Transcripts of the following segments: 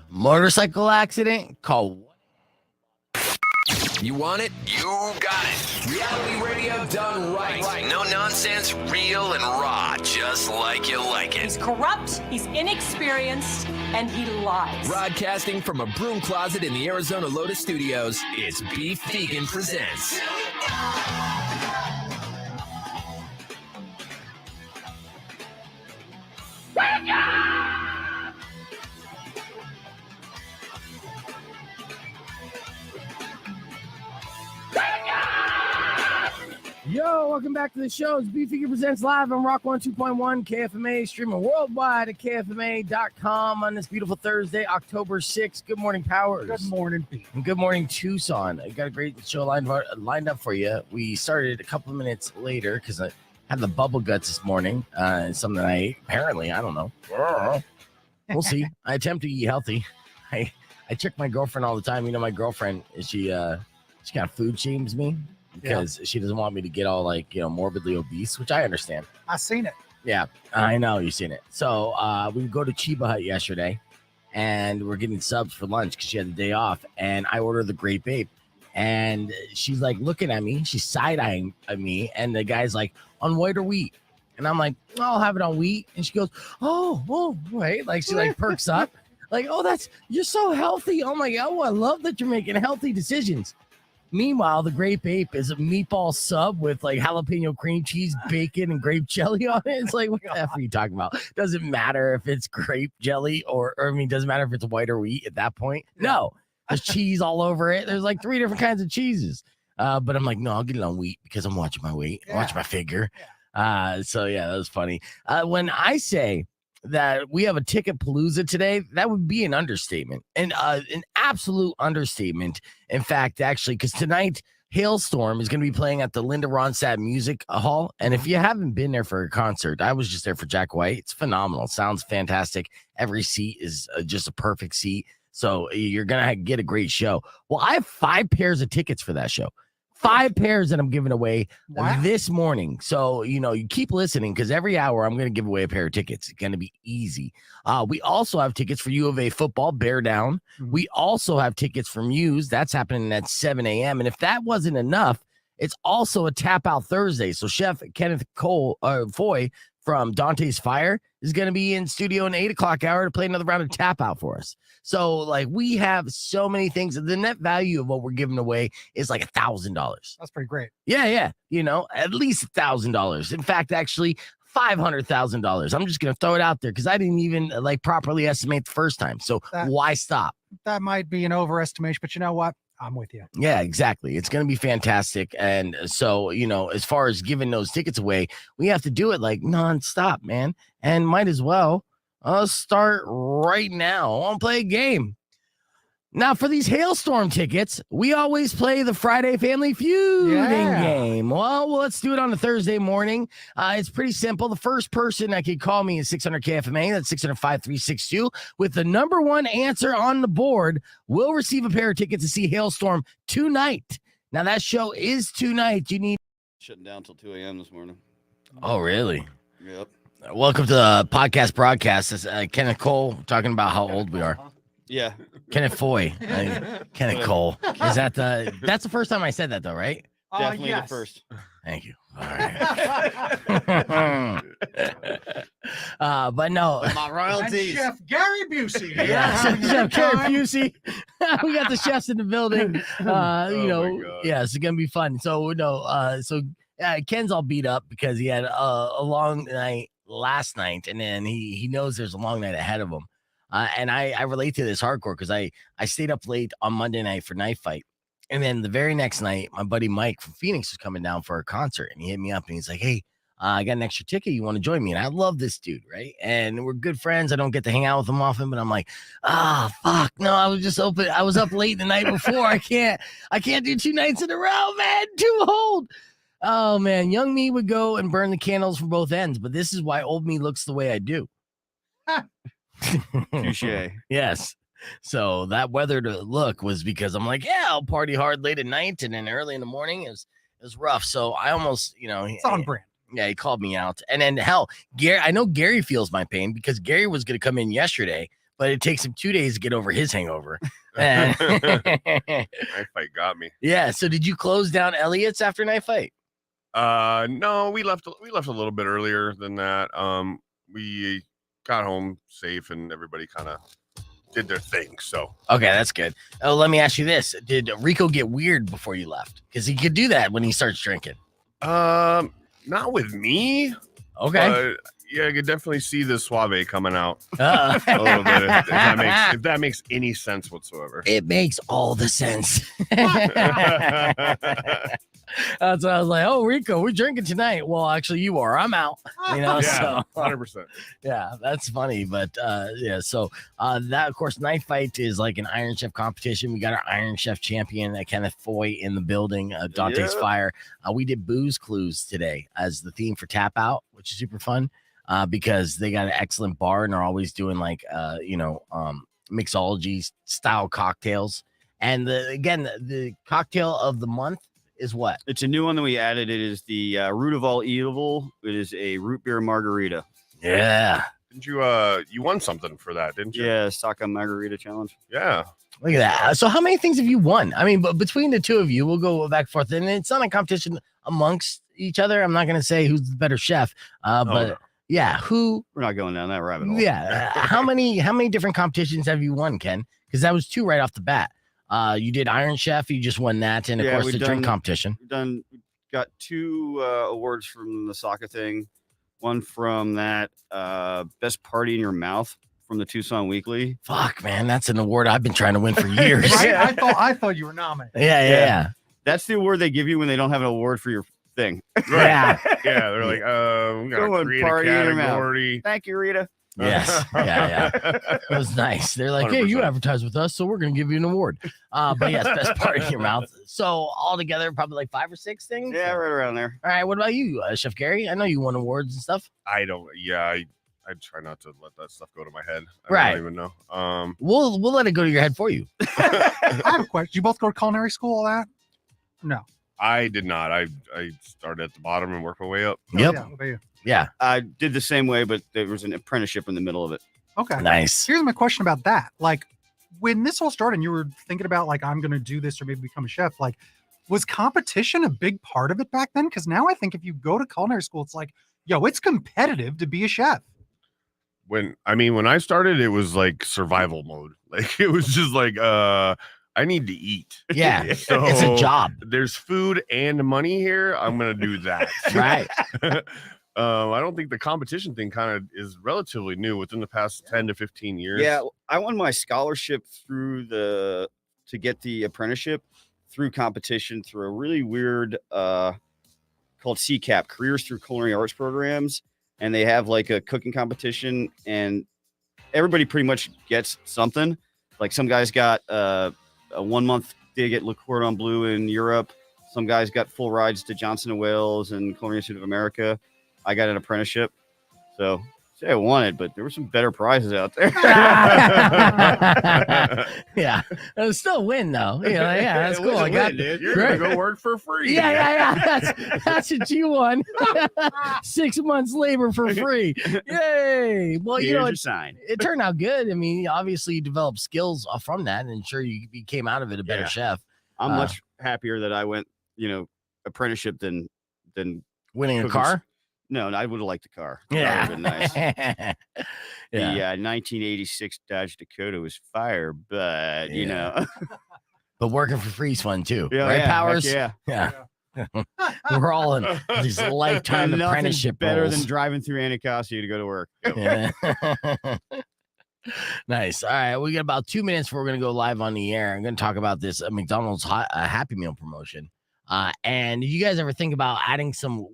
Motorcycle accident? Call. You want it? You got it. Reality radio done right. No nonsense, real and raw, just like you like it. He's corrupt, he's inexperienced, and he lies. Broadcasting from a broom closet in the Arizona Lotus Studios, it's Beef Vegan Presents. Yo, welcome back to the show. It's Beef Vegan Presents live on Rock 102.1 KFMA, streaming worldwide at KFMA.com on this beautiful Thursday, October 6th. Good morning, Powers. Good morning, Beef. And good morning, Tucson. I got a great show lined up for you. We started a couple of minutes later because I had the bubble guts this morning. Something I ate. Apparently, I don't know. We'll see. I attempt to eat healthy. I trick my girlfriend all the time. You know, my girlfriend, she kind of food shames me. Because she doesn't want me to get all morbidly obese, which I understand. I seen it. Yeah, I know you've seen it. So we go to Chiba Hut yesterday, and we're getting subs for lunch because she had the day off. And I ordered the Grape Ape, and she's like looking at me. She's side-eyeing at me, and the guy's like, on white or wheat? And I'm like, I'll have it on wheat. And she goes, oh, right. Like she perks up. Like, you're so healthy. Oh my God, I love that you're making healthy decisions. Meanwhile, the Grape Ape is a meatball sub with jalapeno cream cheese, bacon, and grape jelly on it. It's like, what the F are you talking about? Doesn't matter if it's grape jelly doesn't matter if it's white or wheat at that point. No, there's cheese all over it. There's 3 different kinds of cheeses. But I'm like, no, I'll get it on wheat because I'm watching my weight, watching my figure. So that was funny. When I say that we have a ticket palooza today, that would be an understatement, and an absolute understatement. In fact, actually, because tonight Hailstorm is going to be playing at the Linda Ronstadt Music Hall, and if you haven't been there for a concert, I was just there for Jack White. It's phenomenal. Sounds fantastic. Every seat is just a perfect seat, so you're gonna get a great show. Well, I have 5 pairs of tickets for that show. 5 pairs that I'm giving away this morning. So, you keep listening because every hour I'm going to give away a pair of tickets. It's going to be easy. We also have tickets for U of A football, Bear Down. We also have tickets for Muse. That's happening at 7 a.m. And if that wasn't enough, it's also a Tap Out Thursday. So Chef Kenneth Foy from Dante's Fire is going to be in studio in the 8 o'clock hour to play another round of Tap Out for us. So, we have so many things. The net value of what we're giving away is $1,000. That's pretty great. Yeah. At least $1,000. In fact, actually, $500,000. I'm just going to throw it out there because I didn't even properly estimate the first time. So why stop? That might be an overestimation, but you know what? I'm with you. Yeah, exactly. It's going to be fantastic. And so, as far as giving those tickets away, we have to do it nonstop, man. And might as well start right now. I want to play a game. Now, for these Hailstorm tickets, we always play the Friday Family Feuding game. Well, let's do it on a Thursday morning. It's pretty simple. The first person that can call me is 600 KFMA. That's 600-5362. With the number one answer on the board, will receive a pair of tickets to see Hailstorm tonight. Now, that show is tonight. You need shutting down till 2 a.m. this morning. Oh, really? Yep. Welcome to the podcast broadcast. It's Kenneth Cole talking about how old we are. Yeah. Kenneth Foy. Kenneth Cole. Is that's the first time I said that though, right? Definitely the first. Thank you. All right. But no. My royalties. And Chef Gary Busey. Chef Gary Busey. We got the chefs in the building. It's gonna be fun. So Ken's all beat up because he had a long night last night, and then he knows there's a long night ahead of him. And I relate to this hardcore because I stayed up late on Monday night for Night Fight. And then the very next night, my buddy Mike from Phoenix was coming down for a concert, and he hit me up and he's like, hey, I got an extra ticket. You want to join me? And I love this dude, right? And we're good friends. I don't get to hang out with him often, but I'm like, fuck. No, I was up late the night before. I can't do 2 nights in a row, man. Too old. Oh, man. Young me would go and burn the candles from both ends, but this is why old me looks the way I do. Touché. Yes. So that weather to look was because I'm like, I'll party hard late at night, and then early in the morning it was rough. So I almost, it's on brand. Yeah, he called me out. And then hell, Gary, I know Gary feels my pain because Gary was going to come in yesterday, but it takes him 2 days to get over his hangover. And Knife fight got me. yeah. So did you close down Elliot's after Knife Fight? No, we left a little bit earlier than that. We got home safe and everybody kind of did their thing. So Okay, that's good. Oh, let me ask you this: did Rico get weird before you left? Because he could do that when he starts drinking. not with me. Okay. But yeah, I could definitely see the suave coming out Uh, a little bit if that makes any sense whatsoever. it makes all the sense. That's why I was like, "Oh, Rico, we're drinking tonight." Well, actually, you are. I'm out. You know, Yeah, so 100%. yeah, that's funny. But yeah, so that of course, Knife Fight is like an Iron Chef competition. We got our Iron Chef champion, Kenneth Foy, in the building. Dante's Yeah. Fire. We did booze clues today as the theme for Tap Out, which is super fun because they got an excellent bar and they're always doing like mixology style cocktails. And the cocktail of the month is what? It's a new one that we added. It is the root of all evil. It is a root beer margarita. Yeah. Didn't you you won something for that, didn't you? Yeah, Saka Margarita Challenge. Yeah. Look at that. So how many things have you won? I mean, but between the two of you, we'll go back and forth. And it's not a competition amongst each other. I'm not going to say who's the better chef. But no. yeah, who? We're not going down that rabbit hole. Yeah. How many different competitions have you won, Ken? Because that was 2 right off the bat. You did Iron Chef. You just won that. And of Yeah, course, we've the drink done- competition. Got 2 awards from the Saka thing. One from that best party in your mouth from the Tucson Weekly. Fuck, man. That's an award I've been trying to win for years. Right? Yeah. I thought you were nominated. Yeah. That's the award they give you when they don't have an award for your thing. Yeah. Yeah, they're like, we Go gotta and create a party in your mouth. category. Thank you, Rita. Yes. Yeah. It was nice. They're like, hey, you 100%. advertise with us, so we're going to give you an award. But yes, best part in your mouth. So altogether, probably like 5 or 6 things. Yeah, right around there. All right. What about you, Chef Gary? I know you won awards and stuff. I don't. Yeah, I try not to let that stuff go to my head. I Right. don't even know. We'll let it go to your head for you. I have a question. You both go to culinary school, all that? No. I did not. I started at the bottom and worked my way up. Yep. Yeah, what about you? Yeah. I did the same way, but there was an apprenticeship in the middle of it. Okay. Nice. Here's my question about that. Like, when this all started and you were thinking about, like, I'm going to do this or maybe become a chef, like, was competition a big part of it back then? Because now I think if you go to culinary school, it's like, yo, it's competitive to be a chef. When I started, it was like survival mode. Like it was just like I need to eat. Yeah. So It's a job. There's food and money here. I'm gonna do that. Right. I don't think the competition thing kind of is relatively new within the past 10 to 15 years. Yeah, I won my scholarship to get the apprenticeship through competition through a really weird called CCAP, Careers Through Culinary Arts Programs, and they have like a cooking competition, and everybody pretty much gets something. Like some guys got a 1 month dig at Le Cordon Bleu in Europe. Some guys got full rides to Johnson & Wales and Culinary Institute of America. I got an apprenticeship. So say I won it, but there were some better prizes out there. Yeah. It was still a win, though. Yeah, that's It cool. was a I got win, dude. You're Great. gonna go work for free. Yeah. That's what you won. 6 months labor for free. Yay. Well, Here's you know, your sign. it turned out good. I mean, obviously you developed skills from that, and sure you came out of it a better Yeah. chef. I'm much happier that I went, apprenticeship than Winning a cooking car. No, I would have liked the car. Yeah. That would have been nice. Yeah. The 1986 Dodge Dakota was fire, but But working for free is fun too. yeah, Right, heck Powers? yeah. Yeah. We're all in these lifetime Nothing's apprenticeship better roles. than driving through Anacostia to go to work. Yeah. Nice. All right. We got about 2 minutes before we're going to go live on the air. I'm going to talk about this McDonald's Happy Meal promotion. And you guys ever think about adding some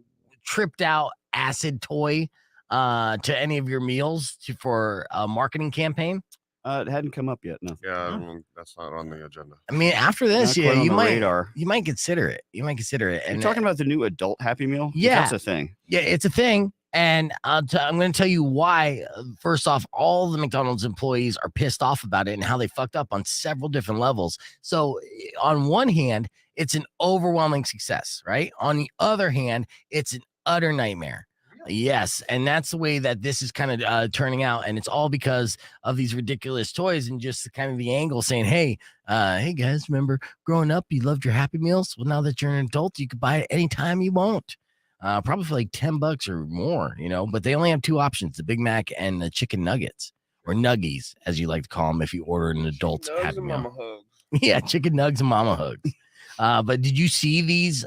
tripped out acid toy to any of your meals for a marketing campaign? It hadn't come up yet. No. Yeah, that's not on the agenda. I mean, after this, Not quite on you the might radar. consider it. You might consider it. You're And talking about the new adult Happy Meal? 'Cause Yeah. That's a thing. yeah, it's a thing. And I'm going to tell you why. First off, all the McDonald's employees are pissed off about it and how they fucked up on several different levels. So, on one hand, it's an overwhelming success, right? On the other hand, it's an utter nightmare. Yes, and that's the way that this is kind of turning out, and it's all because of these ridiculous toys and just kind of the angle saying, "Hey, hey guys, remember growing up, you loved your Happy Meals? Well, now that you're an adult, you can buy it anytime you want, probably for like $10 or more, you know." But they only have two options: the Big Mac and the chicken nuggets, or nuggies, as you like to call them, if you order an adult Nugs Happy and Meal. Mama hugs. Yeah, chicken nugs and mama hugs. But did you see these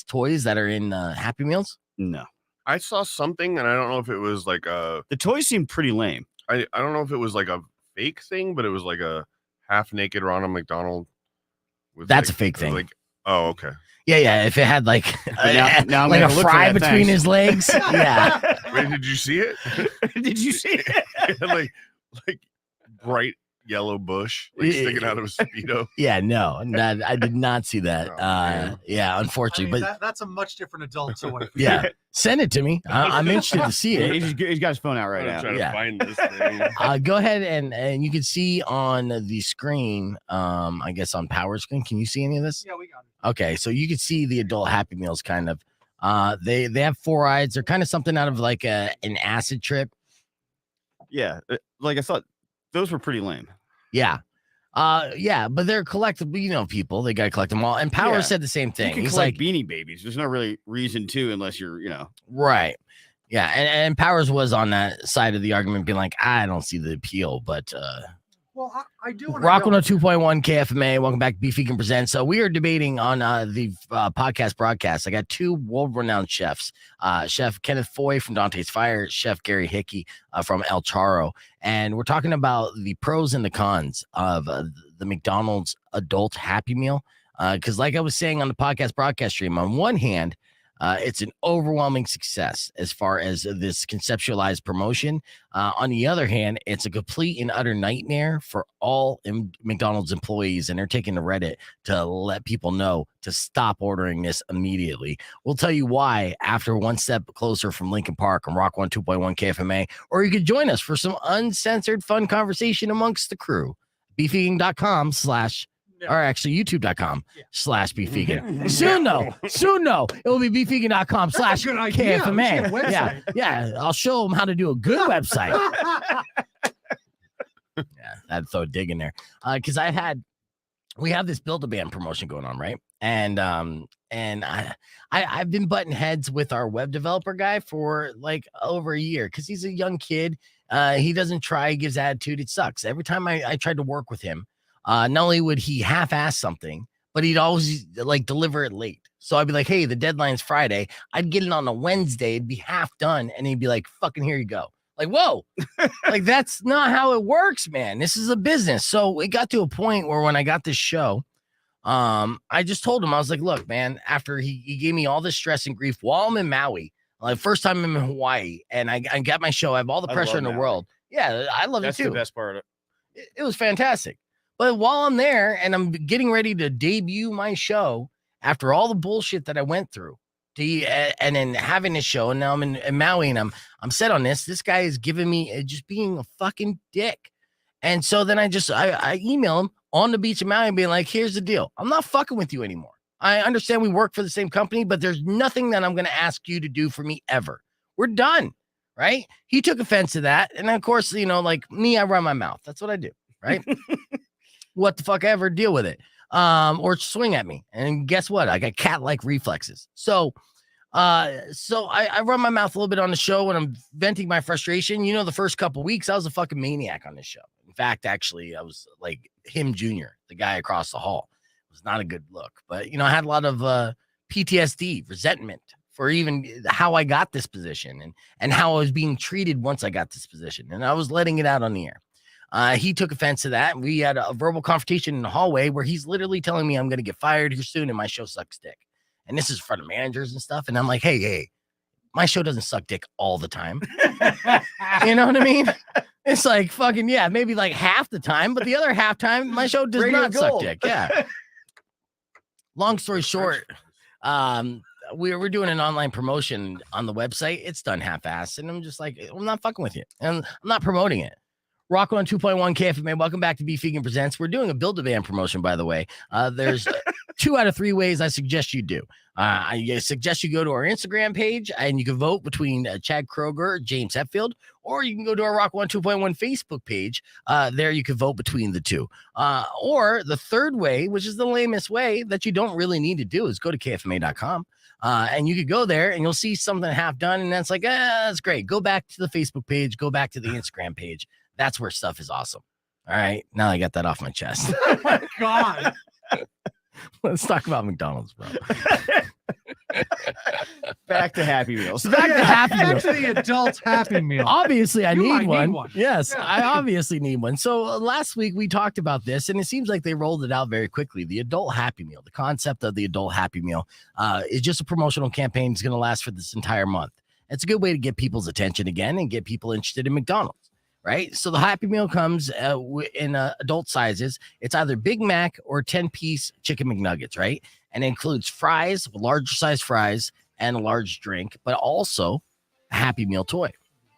toys that are in Happy Meals? No. I saw something, and I don't know if it was like a. The toys seem pretty lame. I don't know if it was like a fake thing, but it was like a half naked Ronald McDonald. That's a fake thing. Like, oh, okay. Yeah. If it had like now I'm like a gonna look for fry that, between thanks. his legs, yeah. Wait, did you see it? Did you see it? like bright yellow bush like sticking out of a Speedo. Yeah, no, I did not see that. Oh, man. Yeah, unfortunately, that's a much different adult toy. yeah, send it to me. I'm interested to see it. He's got his phone out right I'm now. trying Yeah. to find this thing. Go ahead and you can see on the screen, I guess on power screen. Can you see any of this? Yeah, we got it. Okay, so you can see the adult Happy Meals kind of. They have 4 eyes. They're kind of something out of like an acid trip. Yeah. Like I thought those were pretty lame. Yeah. Yeah, but they're collectible, you know, people. They gotta collect them all. And Power Yeah. said the same You thing. can He's collect like, Beanie Babies. There's no really reason to unless you're, right. Yeah, and Powers was on that side of the argument, being like, I don't see the appeal, but Well, I do want Rock 102.1 KFMA. Welcome back to Beef Vegan Presents. So we are debating on the podcast broadcast. I got 2 world-renowned chefs, Chef Kenneth Foy from Dante's Fire, Chef Hickey from El Charro, and we're talking about the pros and the cons of the McDonald's adult Happy Meal. Because like I was saying on the podcast broadcast stream, on one hand, it's an overwhelming success as far as this conceptualized promotion. On the other hand, it's a complete and utter nightmare for all McDonald's employees, and they're taking to Reddit to let people know to stop ordering this immediately. We'll tell you why after One Step Closer from Lincoln Park on Rock 102.1 KFMA, or you could join us for some uncensored fun conversation amongst the crew. beefeating.com/ or actually youtube.com/beefvegan. Soon though, it will be beefvegan.com/ KFMA. Yeah. I'll show them how to do a good website. Yeah, I'd throw a dig in there. Because we have this Build-A-Band promotion going on, right? And I've been butting heads with our web developer guy for like over a year because he's a young kid. He doesn't try, he gives attitude. It sucks. Every time I tried to work with him, not only would he half-ass something, but he'd always like deliver it late. So I'd be like, hey, the deadline's Friday. I'd get it on a Wednesday. It'd be half done. And he'd be like, fucking here you go. Like, whoa, like that's not how it works, man. This is a business. So it got to a point where when I got this show, I just told him, I was like, look, man, after he gave me all this stress and grief while I'm in Maui, like first time I'm in Hawaii, and I got my show. I have all the pressure in the world. Yeah, I love it too. That's the best part of it. It was fantastic. But while I'm there and I'm getting ready to debut my show after all the bullshit that I went through, and then having this show, and now I'm in Maui and I'm set on this. This guy is giving me just being a fucking dick. And so then I email him on the beach in Maui and being like, here's the deal. I'm not fucking with you anymore. I understand we work for the same company, but there's nothing that I'm going to ask you to do for me ever. We're done. Right? He took offense to that. And of course, you know, like me, I run my mouth. That's what I do. Right? What the fuck ever, deal with it. Or swing at me. And guess what? I got cat-like reflexes. So I run my mouth a little bit on the show when I'm venting my frustration. You know, the first couple weeks, I was a fucking maniac on this show. In fact, actually, I was like him Jr., the guy across the hall. It was not a good look. But, you know, I had a lot of PTSD, resentment for even how I got this position and how I was being treated once I got this position. And I was letting it out on the air. He took offense to that. We had a verbal confrontation in the hallway where he's literally telling me I'm going to get fired here soon and my show sucks dick. And this is in front of managers and stuff. And I'm like, hey, my show doesn't suck dick all the time. You know what I mean? It's like fucking, yeah, maybe like half the time, but the other half time, my show does not suck dick. Yeah. Long story short, we're doing an online promotion on the website. It's done half-assed. And I'm just like, I'm not fucking with you. And I'm not promoting it. Rock on 2.1 KFMA. Welcome back to Beef Vegan Presents. We're doing a Build-A-Band promotion, by the way. There's 2 out of 3 ways I suggest you do. I suggest you go to our Instagram page and you can vote between Chad Kroger, James Hetfield, or you can go to our Rock 102.1 Facebook page. There you can vote between the two. Or the third way, which is the lamest way that you don't really need to do, is go to kfma.com. And you could go there and you'll see something half done. And that's like, that's great. Go back to the Facebook page, go back to the Instagram page. That's where stuff is awesome. All right. Now I got that off my chest. Oh my God. Let's talk about McDonald's, bro. Back to Happy Meals. Back to Happy Back Meal. to the adult Happy Meal. Obviously, I You need might one. need one. Yes, Yeah. I obviously need one. So last week we talked about this, and it seems like they rolled it out very quickly. The adult Happy Meal, the concept of the adult Happy Meal, is just a promotional campaign. It's going to last for this entire month. It's a good way to get people's attention again and get people interested in McDonald's. Right. So the Happy Meal comes in adult sizes. It's either Big Mac or 10-piece chicken McNuggets. Right. And it includes fries, larger size fries, and a large drink, but also a Happy Meal toy.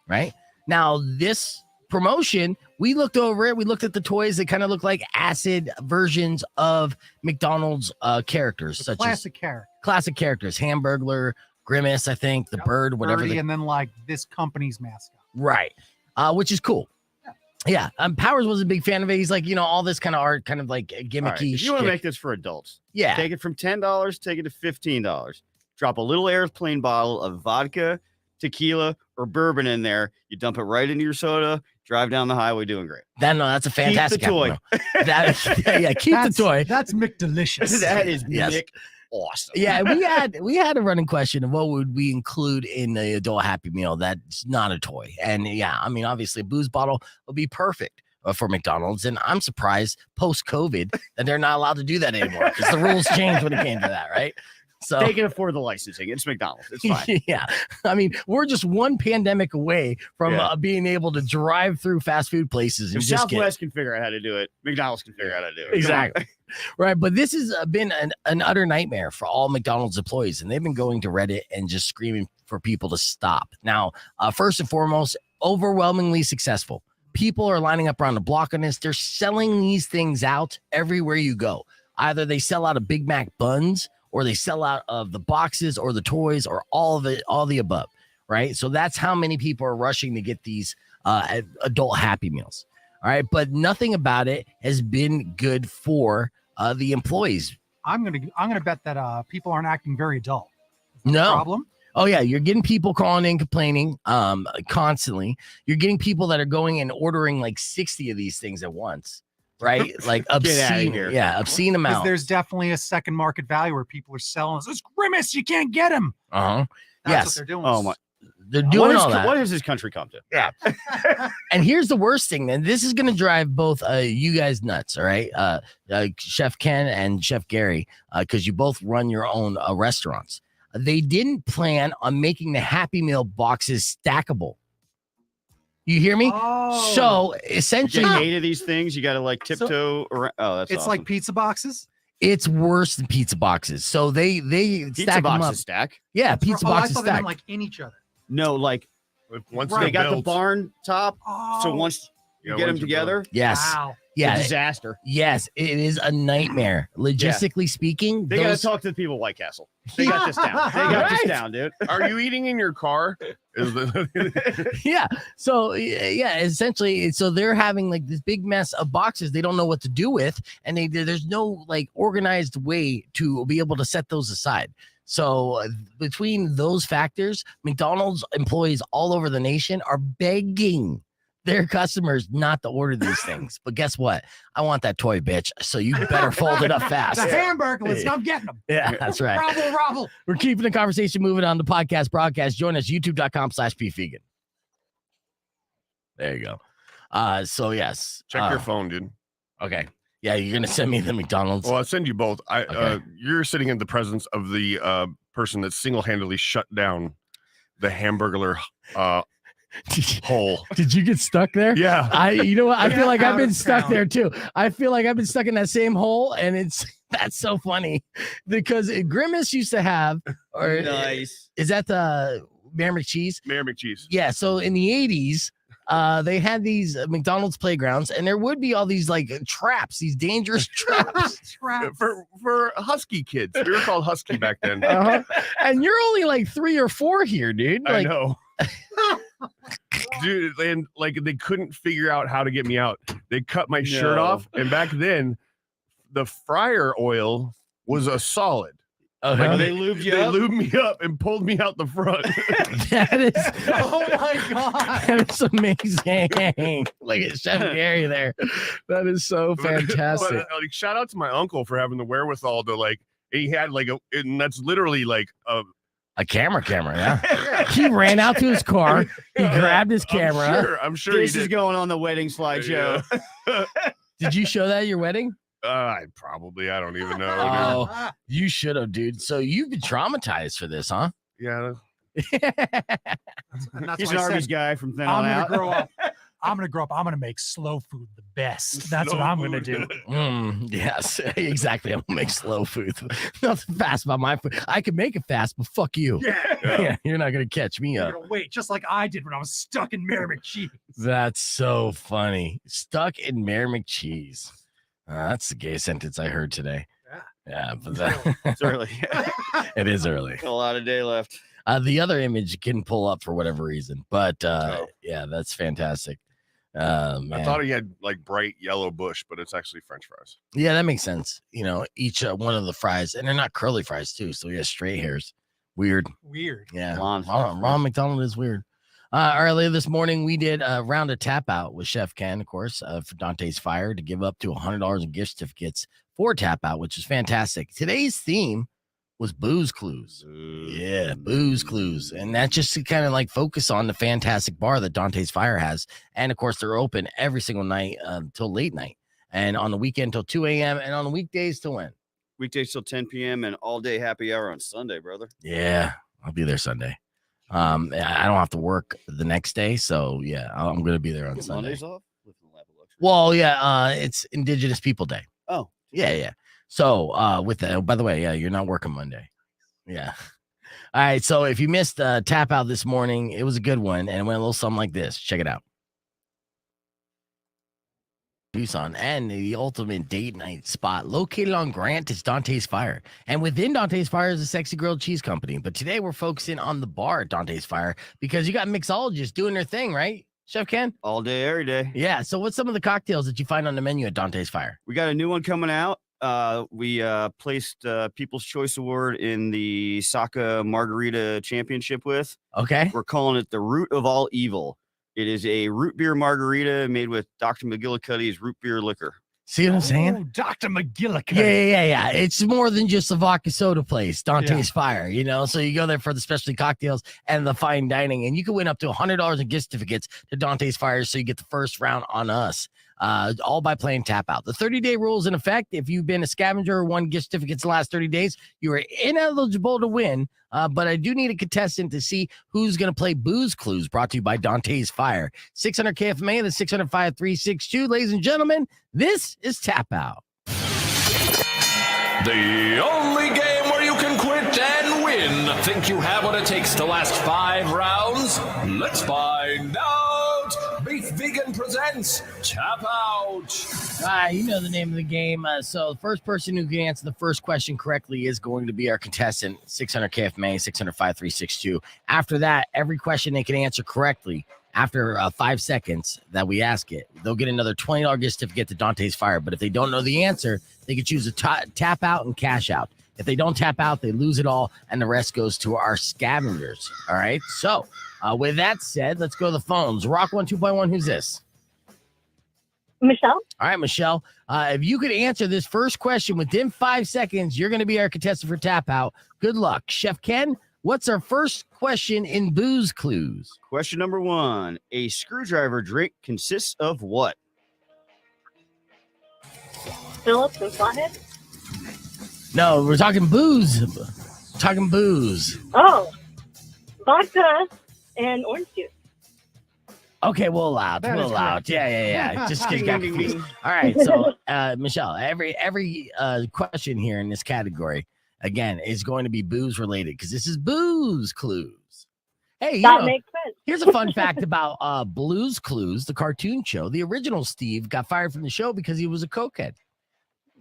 Right. Now, this promotion, we looked over it. We looked at the toys that kind of look like acid versions of McDonald's characters, such Classic as character. classic characters, Hamburglar, Grimace, I think, the bird, whatever. Birdie, they- and then like this company's mascot. Right. Which is cool. Yeah. Powers was a big fan of it. He's like, all this kind of art, kind of like gimmicky. All right, if you want to shtick. make this for adults, Yeah. take it from $10, take it to $15. Drop a little airplane bottle of vodka, tequila, or bourbon in there. You dump it right into your soda. Drive down the highway, doing great. That's a fantastic toy. Happy Meal. That, keep the toy. That's McDelicious. That is Yes. Nick awesome. Yeah, we had a running question of what would we include in the adult Happy Meal that's not a toy. And yeah, I mean, obviously a booze bottle would be perfect for McDonald's. And I'm surprised post-COVID that they're not allowed to do that anymore because the rules changed when it came to that, right? So They can afford the licensing. It's McDonald's. It's fine. yeah, I mean, we're just one pandemic away from Yeah. being able to drive through fast food places and If just get Southwest can figure out how to do it, McDonald's can figure out how to do it. Exactly. Right. But this has been an utter nightmare for all McDonald's employees. And they've been going to Reddit and just screaming for people to stop. Now, first and foremost, overwhelmingly successful. People are lining up around the block on this. They're selling these things out everywhere you go. Either they sell out of Big Mac buns or they sell out of the boxes or the toys or all of it, all the above. Right. So that's how many people are rushing to get these adult Happy Meals. All right. But nothing about it has been good for the employees. I'm gonna bet that people aren't acting very adult. Is that the No. problem. Oh yeah, you're getting people calling in complaining constantly. You're getting people that are going and ordering like 60 of these things at once, right? Like outta obscene, here. yeah, obscene Because amount. there's definitely a second market value where people are selling this Grimace. You can't get him. Uh-huh. That's Yes. what they're doing. Oh my! They're doing all What that. has this country come to? And here's the worst thing, and this is going to drive both you guys nuts, all right? Chef Ken and Chef Gary, because you both run your own restaurants. They didn't plan on making the Happy Meal boxes stackable. You hear me? Oh. So Getting essentially, 8 of these things, you got to like tiptoe around. Oh, that's it's awesome. like pizza boxes. it's worse than pizza boxes. So they pizza stack them up. boxes stack. Yeah, pizza I boxes thought they meant stack. like in each other. No, like Once Right. they're they got the built, barn top. Oh. So once you Yeah, get them once you're together, Yes. Wow. Yeah. disaster. Yes, it is a nightmare. Logistically speaking, They got those- to talk to the people at White Castle. They got this down. They got this Right. down, dude. are you eating in your car? Is yeah. So yeah, essentially, so they're having like this big mess of boxes they don't know what to do with, and there's no like organized way to be able to set those aside. So between those factors, McDonald's employees all over the nation are begging their customers not to order these things. But guess what? I want that toy, bitch. So you better fold it up fast. The hamburger list. I'm getting them. Yeah, that's right. Robble. We're keeping the conversation moving on the podcast broadcast. Join us, youtube.com/pvegan. There you go. So yes. check your phone, dude. Okay. Yeah, you're gonna send me the McDonald's. Well, I'll send you both. Okay. You're sitting in the presence of the person that single-handedly shut down the Hamburglar hole. Did you get stuck there? Yeah. You know what? I feel like I've Out been of stuck town. there too. I feel like I've been stuck in that same hole, and that's so funny because Grimace used to have, or Nice. is that the Mayor McCheese? Mayor McCheese. Yeah. So in the 80s, they had these McDonald's playgrounds, and there would be all these like traps, these dangerous traps. For husky kids. We were called husky back then. And you're only like 3 or 4 here, dude. I Like, know. Dude, and like they couldn't figure out how to get me out. They cut my shirt off, and back then the fryer oil was a solid. uh-huh. They lubed you They up? lubed me up and pulled me out the front. That is, Oh my god. that is amazing. Look at Chef Gary there. That is so fantastic. But, like, shout out to my uncle for having the wherewithal to like. He had like and that's literally like A camera, yeah. He ran out to his car. He grabbed his camera. I'm sure This he is did. going on the wedding slideshow. Did you show that at your wedding? I don't even know. Oh, you should have, dude. So you've been traumatized for this, huh? Yeah. And that's He's why an I Arby's said, guy from then on I'm out. gonna grow up. I'm gonna make slow food the best. That's Slow what I'm gonna food. do. Yes, exactly. I'm gonna make slow food. Nothing fast about my food. I can make it fast, but fuck you. Yeah, you're not gonna catch me You're up. gonna wait, just like I did when I was stuck in Merrimack cheese. That's so funny. Stuck in Merrimack cheese. That's the gayest sentence I heard today. Yeah, but It's early. it is early. A lot of day left. The other image can pull up for whatever reason, but yeah, that's fantastic. Man. I thought he had like bright yellow bush, but it's actually French fries. Yeah, that makes sense. You know, each one of the fries, and they're not curly fries too, so he has straight hairs. Weird. Weird. Yeah, Blonde. Ron McDonald is weird. Earlier this morning, we did a round of tap out with Chef Ken, of course, for Dante's Fire to give up to $100 in gift certificates for tap out, which is fantastic. Today's theme was booze clues. Yeah, booze clues. And that just to kind of like focus on the fantastic bar that Dante's Fire has. And of course, they're open every single night till late night, and on the weekend till 2 a.m. and on the weekdays till when? Weekdays till 10 p.m. and all day happy hour on Sunday, brother. Yeah, I'll be there Sunday. I don't have to work the next day, so yeah, I'm going to be there on Get Sunday. Mondays off? Living the lap of luxury. Well, yeah, it's Indigenous People Day. Oh. Yeah. So with that, by the way, yeah, you're not working Monday. Yeah. All right. So if you missed tap out this morning, it was a good one, and it went a little something like this. Check it out. Tucson and the ultimate date night spot located on Grant is Dante's Fire. And within Dante's Fire is a sexy grilled cheese company. But today we're focusing on the bar at Dante's Fire because you got mixologists doing their thing, right, Chef Ken? All day, every day. Yeah. So what's some of the cocktails that you find on the menu at Dante's Fire? We got a new one coming out. We placed People's Choice Award in the Saka Margarita Championship with. Okay. We're calling it the Root of All Evil. It is a root beer margarita made with Dr. McGillicuddy's root beer liquor. See what I'm saying? Oh, Dr. McGillicuddy. Yeah. It's more than just a vodka soda place, Dante's Fire, you know? So you go there for the specialty cocktails and the fine dining, and you can win up to $100 in gift certificates to Dante's Fire, so you get the first round on us, all by playing tap out. The 30-day rule is in effect. If you've been a scavenger or won gift certificates in the last 30 days, you are ineligible to win, but I do need a contestant to see who's going to play Booze Clues, brought to you by Dante's Fire. 600 KFMA, the 605-362. Ladies and gentlemen, this is Tap Out. The only game where you can quit and win. Think you have what it takes to last 5 rounds? Let's find out. Beef Vegan presents Tap Out. You know the name of the game. So the first person who can answer the first question correctly is going to be our contestant, 600 KFMA, 605-362. After that, every question they can answer correctly after 5 seconds that we ask it, they'll get another $20 gift certificate to Dante's Fire. But if they don't know the answer, they can choose to tap out and cash out. If they don't tap out, they lose it all, and the rest goes to our scavengers. All right? So with that said, let's go to the phones. Rock 1, 2.1, who's this? Michelle? All right, Michelle. If you could answer this first question within 5 seconds, you're going to be our contestant for Tap Out. Good luck. Chef Ken, what's our first question in Booze Clues? Question number 1. A screwdriver drink consists of what? Phillips and Flathead? No, we're talking booze. Talking booze. Oh, vodka and orange juice. Okay, we'll allow it. That We'll is allow it. correct. Yeah. Just get got confused. All right, so Michelle, every question here in this category, again, is going to be booze related because this is Booze Clues. Hey, you That know, makes sense. here's a fun fact about Blue's Clues, the cartoon show. The original Steve got fired from the show because he was a cokehead.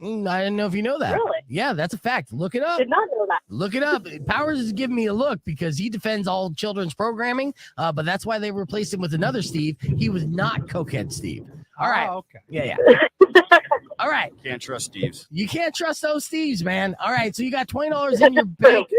I didn't know if you know that. Really? Yeah, that's a fact. Look it up. Did not know that. Look it up. Powers is giving me a look because he defends all children's programming, but that's why they replaced him with another Steve. He was not cokehead Steve. All right. Oh, okay. Yeah. All right. Can't trust Steve's. You can't trust those Steves, man. All right. So you got $20 in your bank,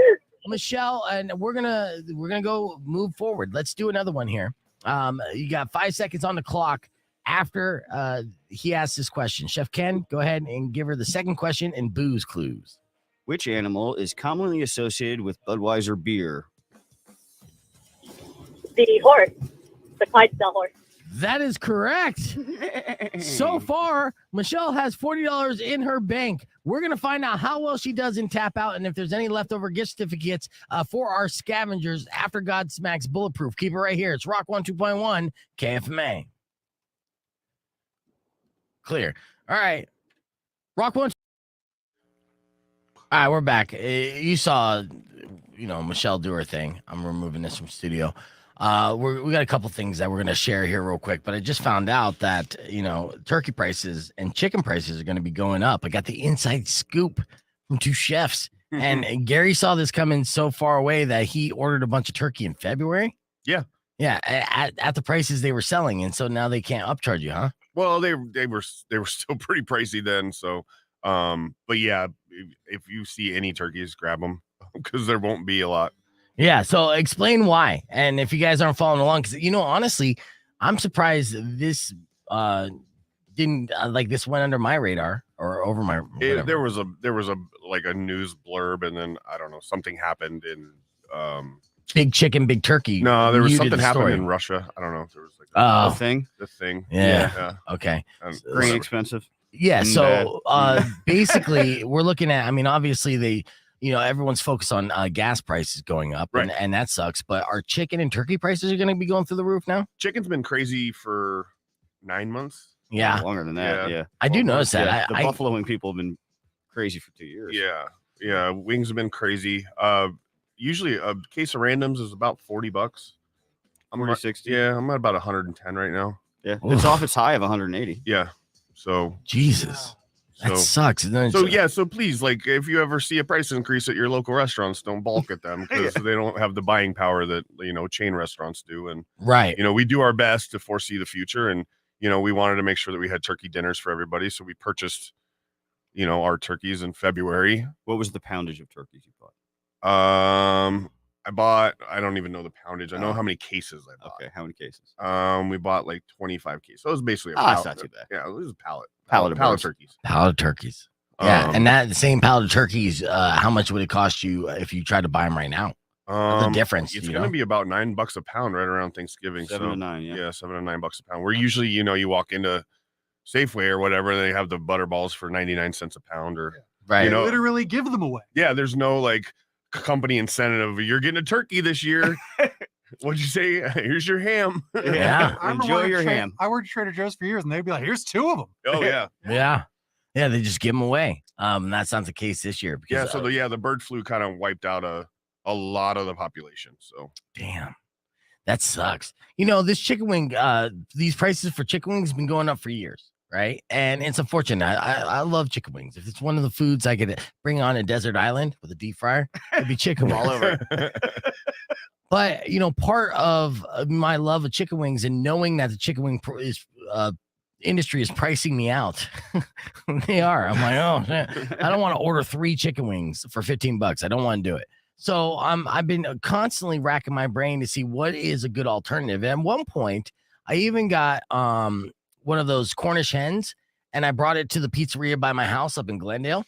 Michelle, and we're gonna go move forward. Let's do another one here. You got 5 seconds on the clock after he asks this question. Chef Ken, go ahead and give her the second question and Booze Clues. Which animal is commonly associated with Budweiser beer? The horse, the Clydesdale horse. That is correct. So far, Michelle has $40 in her bank. We're going to find out how well she does in Tap Out and if there's any leftover gift certificates for our scavengers after God Smacks Bulletproof. Keep it right here. It's Rock 102.1 KFMA. Clear. All right. Rock 1. All right, we're back. You saw, Michelle do her thing. I'm removing this from studio. We got a couple things that we're going to share here real quick, but I just found out that, turkey prices and chicken prices are going to be going up. I got the inside scoop from two chefs, and Gary saw this coming so far away that he ordered a bunch of turkey in February. Yeah. Yeah. At the prices they were selling. And so now they can't upcharge you, huh? Well, they were still pretty pricey then. So, but yeah, if you see any turkeys, grab them because there won't be a lot. Yeah, so explain why. And if you guys aren't following along, because, honestly, I'm surprised this didn't this went under my radar or over my There was a like a news blurb, and then I don't know, something happened in Big Chicken, Big Turkey. No, there was muted something the happened story. in Russia. I don't know if there was like The thing? the thing. Yeah. Okay. Green expensive. Yeah, so basically we're looking at, obviously they everyone's focused on gas prices going up, right. and that sucks. But our chicken and turkey prices are going to be going through the roof now. Chicken's been crazy for 9 months. Yeah, Longer than that. Yeah. I do notice that. Yeah, the buffalo wing people have been crazy for 2 years. Yeah. Wings have been crazy. Usually a case of randoms is about $40. I'm 40-60. Yeah, I'm at about 110 right now. Yeah, it's off its high of 180. Yeah, so Jesus. That sucks. So please, if you ever see a price increase at your local restaurants, don't balk at them because they don't have the buying power that chain restaurants do. And right, we do our best to foresee the future, and we wanted to make sure that we had turkey dinners for everybody, so we purchased our turkeys in February. What was the poundage of turkeys you bought? I don't even know the poundage. I know how many cases I bought. Okay, how many cases? We bought 25 cases. So it was basically a pallet. That's not too bad. Yeah, it was a pallet Pallet turkeys. Pallet turkeys. Yeah, and that same pallet of turkeys, how much would it cost you if you tried to buy them right now? The difference. It's going to be about $9 a pound right around Thanksgiving. 7 to 9. Yeah, $7 to $9 a pound. Where usually, you walk into Safeway or whatever, they have the butter balls for 99 cents a pound, or right. Literally give them away. Yeah, there's no company incentive. You're getting a turkey this year. What'd you say? Here's your ham. Yeah. Enjoy your ham. I worked at Trader Joe's for years, and they'd be like, "Here's 2 of them." Oh yeah. Yeah. They just give them away. That's not the case this year. Because, the bird flu kind of wiped out a lot of the population. So damn, that sucks. This chicken wing, these prices for chicken wings have been going up for years. Right. And it's unfortunate. I love chicken wings. If it's one of the foods I could bring on a desert island with a deep fryer, it'd be chicken all over. But, part of my love of chicken wings and knowing that the chicken wing industry is pricing me out. They are. I'm like, oh, shit. I don't want to order 3 chicken wings for $15. I don't want to do it. So I've been constantly racking my brain to see what is a good alternative. And at one point, I even got one of those Cornish hens, and I brought it to the pizzeria by my house up in Glendale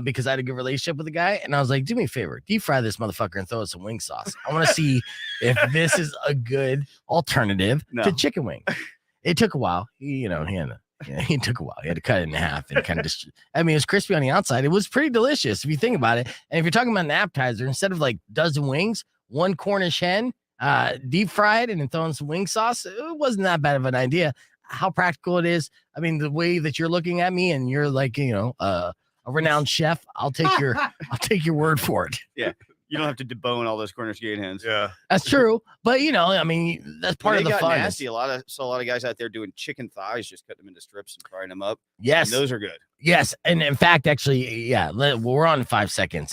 because I had a good relationship with the guy. And I was like, do me a favor, deep fry this motherfucker and throw it some wing sauce. I want to see if this is a good alternative to chicken wing. It took a while. He took a while. He had to cut it in half and kind of just, it was crispy on the outside. It was pretty delicious if you think about it. And if you're talking about an appetizer, instead of dozen wings, 1 Cornish hen, deep fried and then throwing some wing sauce, it wasn't that bad of an idea. How practical it is. The way that you're looking at me and you're a renowned chef, I'll take your word for it. Yeah. You don't have to debone all those Cornish gate hens. Yeah. That's true. But I mean, that's part When of they the got fun. nasty. A lot of guys out there doing chicken thighs, just cutting them into strips and frying them up. Yes. And those are good. Yes. And in fact, actually, yeah, we're on 5 seconds.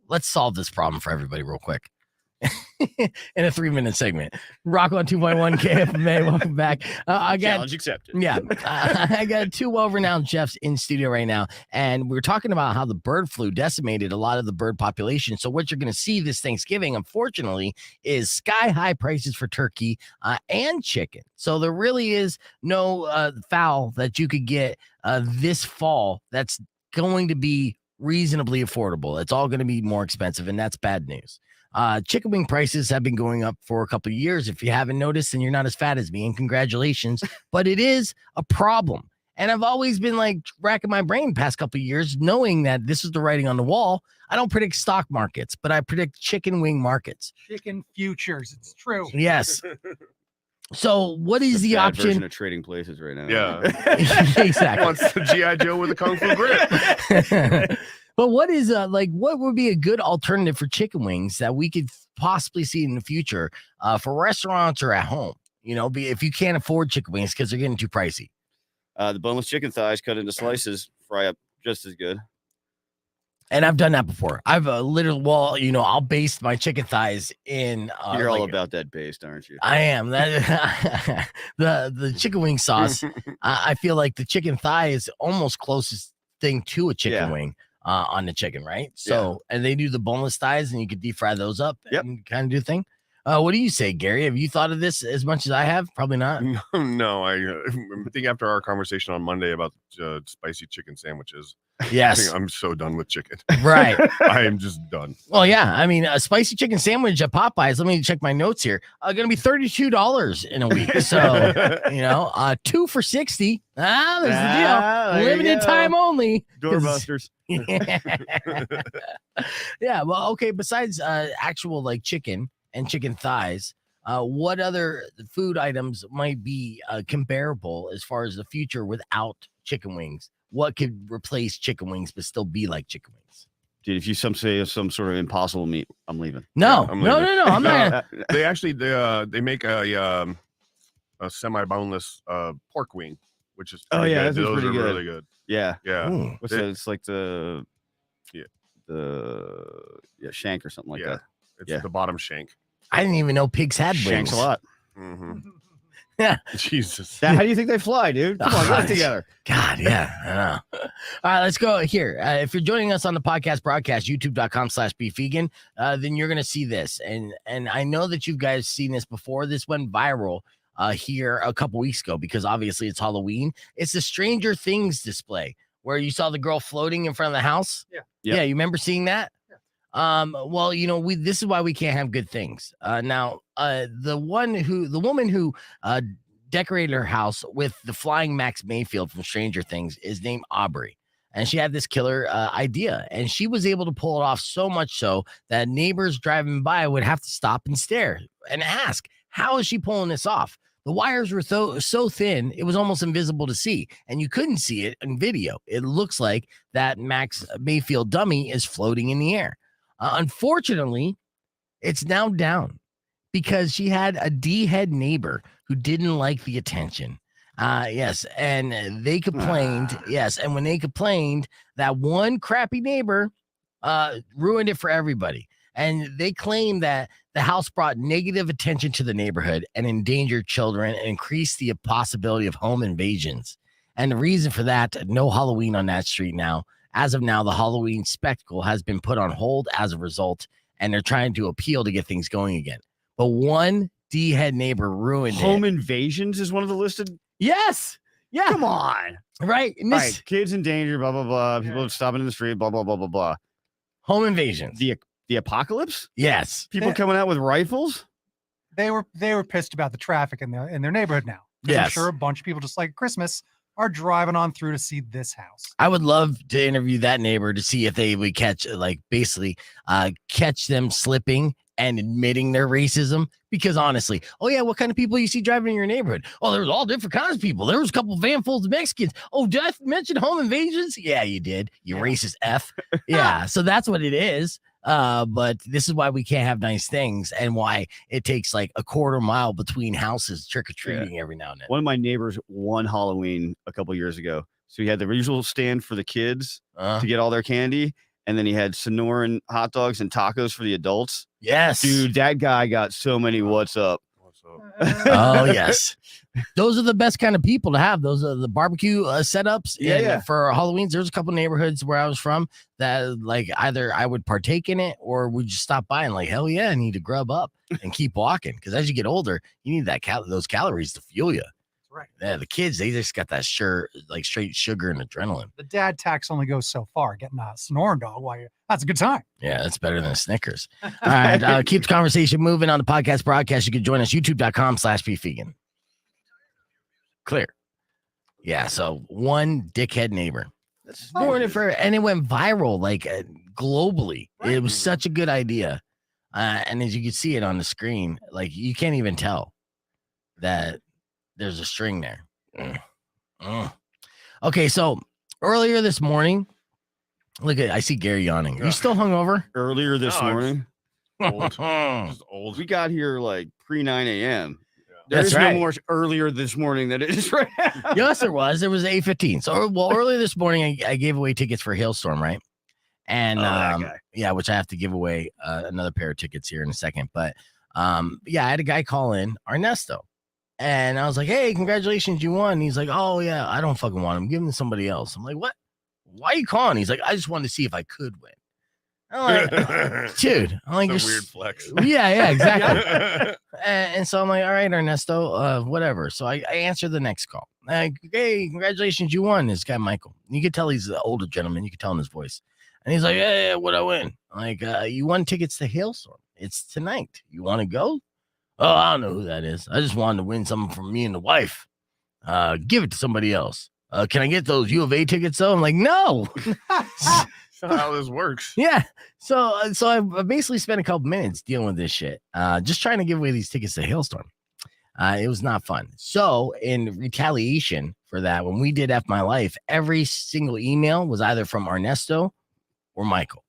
Let's solve this problem for everybody real quick. In a 3-minute segment. Rock on 2.1 KFMA. Welcome back. I got Challenge accepted. Yeah, I got 2 well-renowned chefs in studio right now, and we're talking about how the bird flu decimated a lot of the bird population. So what you're going to see this Thanksgiving, unfortunately, is sky-high prices for turkey and chicken. So there really is no fowl that you could get this fall that's going to be reasonably affordable. It's all going to be more expensive, and that's bad news. Chicken wing prices have been going up for a couple of years. If you haven't noticed, then you're not as fat as me, and congratulations. But it is a problem. And I've always been like racking my brain past couple of years, knowing that this is the writing on the wall. I don't predict stock markets, but I predict chicken wing markets. Chicken futures. It's true. Yes. So what is the Bad version option? of trading places right now. Yeah. Exactly. Wants the G.I. Joe with a Kung Fu grip. But what is what would be a good alternative for chicken wings that we could possibly see in the future for restaurants or at home? If you can't afford chicken wings because they're getting too pricey. The boneless chicken thighs cut into slices, fry up just as good. And I've done that before. I've I'll baste my chicken thighs in. You're all about that based, aren't you? I am. That the chicken wing sauce. I feel like the chicken thigh is almost closest thing to a chicken wing. On the chicken, right? So, and they do the boneless thighs, and you could deep fry those up and kind of do the thing. What do you say, Gary? Have you thought of this as much as I have? Probably not. No, I think after our conversation on Monday about spicy chicken sandwiches, Yes, I'm so done with chicken. Right. I am just done. Well, yeah. I mean, a spicy chicken sandwich at Popeyes. Let me check my notes here. Going to be $32 in a week. So 2 for $60. There's the deal. Limited time only. Doorbusters. Yeah. Well, okay. Besides actual like chicken and chicken thighs, what other food items might be comparable as far as the future without chicken wings? What could replace chicken wings but still be like chicken wings? Dude, if you say some sort of impossible meat, I'm leaving. No, Yeah, I'm no, leaving. no. I'm not. They actually they make a semi-boneless pork wing, which is Oh, pretty yeah, good. that is Those pretty are good. really good. Yeah. Yeah. Ooh. What's that? It's like the shank or something like that. It's the bottom shank. I didn't even know pigs had Shanks wings. a lot. Mm-hmm. Yeah. Jesus. How do you think they fly, dude? Come on, get it together. God, yeah. I know. All right, let's go here. If you're joining us on the podcast broadcast, youtube.com/beefvegan, then you're going to see this. And I know that you guys seen this before. This went viral here a couple weeks ago because obviously it's Halloween. It's the Stranger Things display where you saw the girl floating in front of the house. Yeah. Yeah, you remember seeing that? Well, this is why we can't have good things. Now, the woman who decorated her house with the flying Max Mayfield from Stranger Things is named Aubrey. And she had this killer idea, and she was able to pull it off so much so that neighbors driving by would have to stop and stare and ask, how is she pulling this off? The wires were so thin, it was almost invisible to see, and you couldn't see it in video. It looks like that Max Mayfield dummy is floating in the air. Unfortunately, it's now down because she had a D-head neighbor who didn't like the attention. Yes, and they complained. Yes, and when they complained, that one crappy neighbor ruined it for everybody. And they claim that the house brought negative attention to the neighborhood and endangered children and increased the possibility of home invasions. And the reason for that, no Halloween on that street now. As of now, the Halloween spectacle has been put on hold as a result, and they're trying to appeal to get things going again. But one D-head neighbor ruined Home it. invasions is one of the listed. Yes. Yeah. Come on. Right. And All this, right. Kids in danger, blah, blah, blah. People stopping in the street, blah, blah, blah, blah, blah. home invasions. The apocalypse? Yes. People coming out with rifles? They were pissed about the traffic in their neighborhood now. 'Cause I'm Yes. sure a bunch of people, just like Christmas, are driving on through to see this house. I would love to interview that neighbor to see if they would catch them slipping and admitting their racism. Because honestly, oh yeah, what kind of people you see driving in your neighborhood? Oh, there's all different kinds of people. There was a couple vanfuls of Mexicans. Oh, did I mention home invasions? Yeah, you did. You racist F. Yeah, so that's what it is. But this is why we can't have nice things and why it takes like a quarter mile between houses trick-or-treating every now and then. One of my neighbors won Halloween a couple years ago. So he had the usual stand for the kids to get all their candy. And then he had Sonoran hot dogs and tacos for the adults. Yes. Dude, that guy got so many what's up. Oh, yes. Those are the best kind of people to have. Those are the barbecue setups. Yeah. For Halloween, there's a couple neighborhoods where I was from that like either I would partake in it or we just stop by and like, hell yeah, I need to grub up and keep walking. Because as you get older, you need that those calories to fuel you. Right. Yeah, the kids, they just got that straight sugar and adrenaline. The dad tax only goes so far. Getting a snoring dog that's a good time. Yeah, that's better than a Snickers. All right, keep the conversation moving on the podcast broadcast. You can join us, youtube.com/beefvegan. Clear. Yeah, so one dickhead neighbor. That's doing it and it went viral like globally. Right. It was such a good idea. And as you can see it on the screen, like you can't even tell that there's a string there. Okay, so earlier this morning, I see Gary yawning. Are you still hungover? Earlier this morning? Just old. We got here like pre 9 a.m. That's There's right. no more earlier this morning than it is right now. Yes, there was. It was 8:15. So, earlier this morning, I gave away tickets for Hailstorm, right? And yeah, which I have to give away another pair of tickets here in a second. But yeah, I had a guy call in, Ernesto. And I was like, hey, congratulations, you won. And he's like, oh, yeah, I don't fucking want him. Give him to somebody else. I'm like, what? Why are you calling? He's like, I just wanted to see if I could win. I'm like, dude, I'm like, it's a weird flex. Yeah, exactly. And so I'm like, all right, Ernesto, whatever. So I answered the next call. Like, hey, congratulations, you won. This guy, Michael. You could tell he's an older gentleman. You could tell in his voice. And he's like, hey, what'd I win? I'm like, you won tickets to Hailstorm. It's tonight. You want to go? Oh, I don't know who that is. I just wanted to win something from me and the wife. Give it to somebody else. Can I get those U of A tickets though? I'm like, no. That's not how this works. Yeah. So I basically spent a couple minutes dealing with this shit. Just trying to give away these tickets to Hailstorm. It was not fun. So in retaliation for that, when we did F My Life, every single email was either from Ernesto or Michael.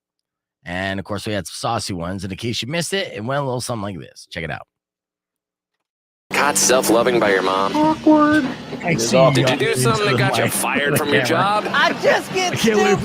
And of course, we had some saucy ones. And in case you missed it, it went a little something like this. Check it out. Caught self-loving by your mom. Awkward. Did you do something that got you fired from your job? I just get stupid.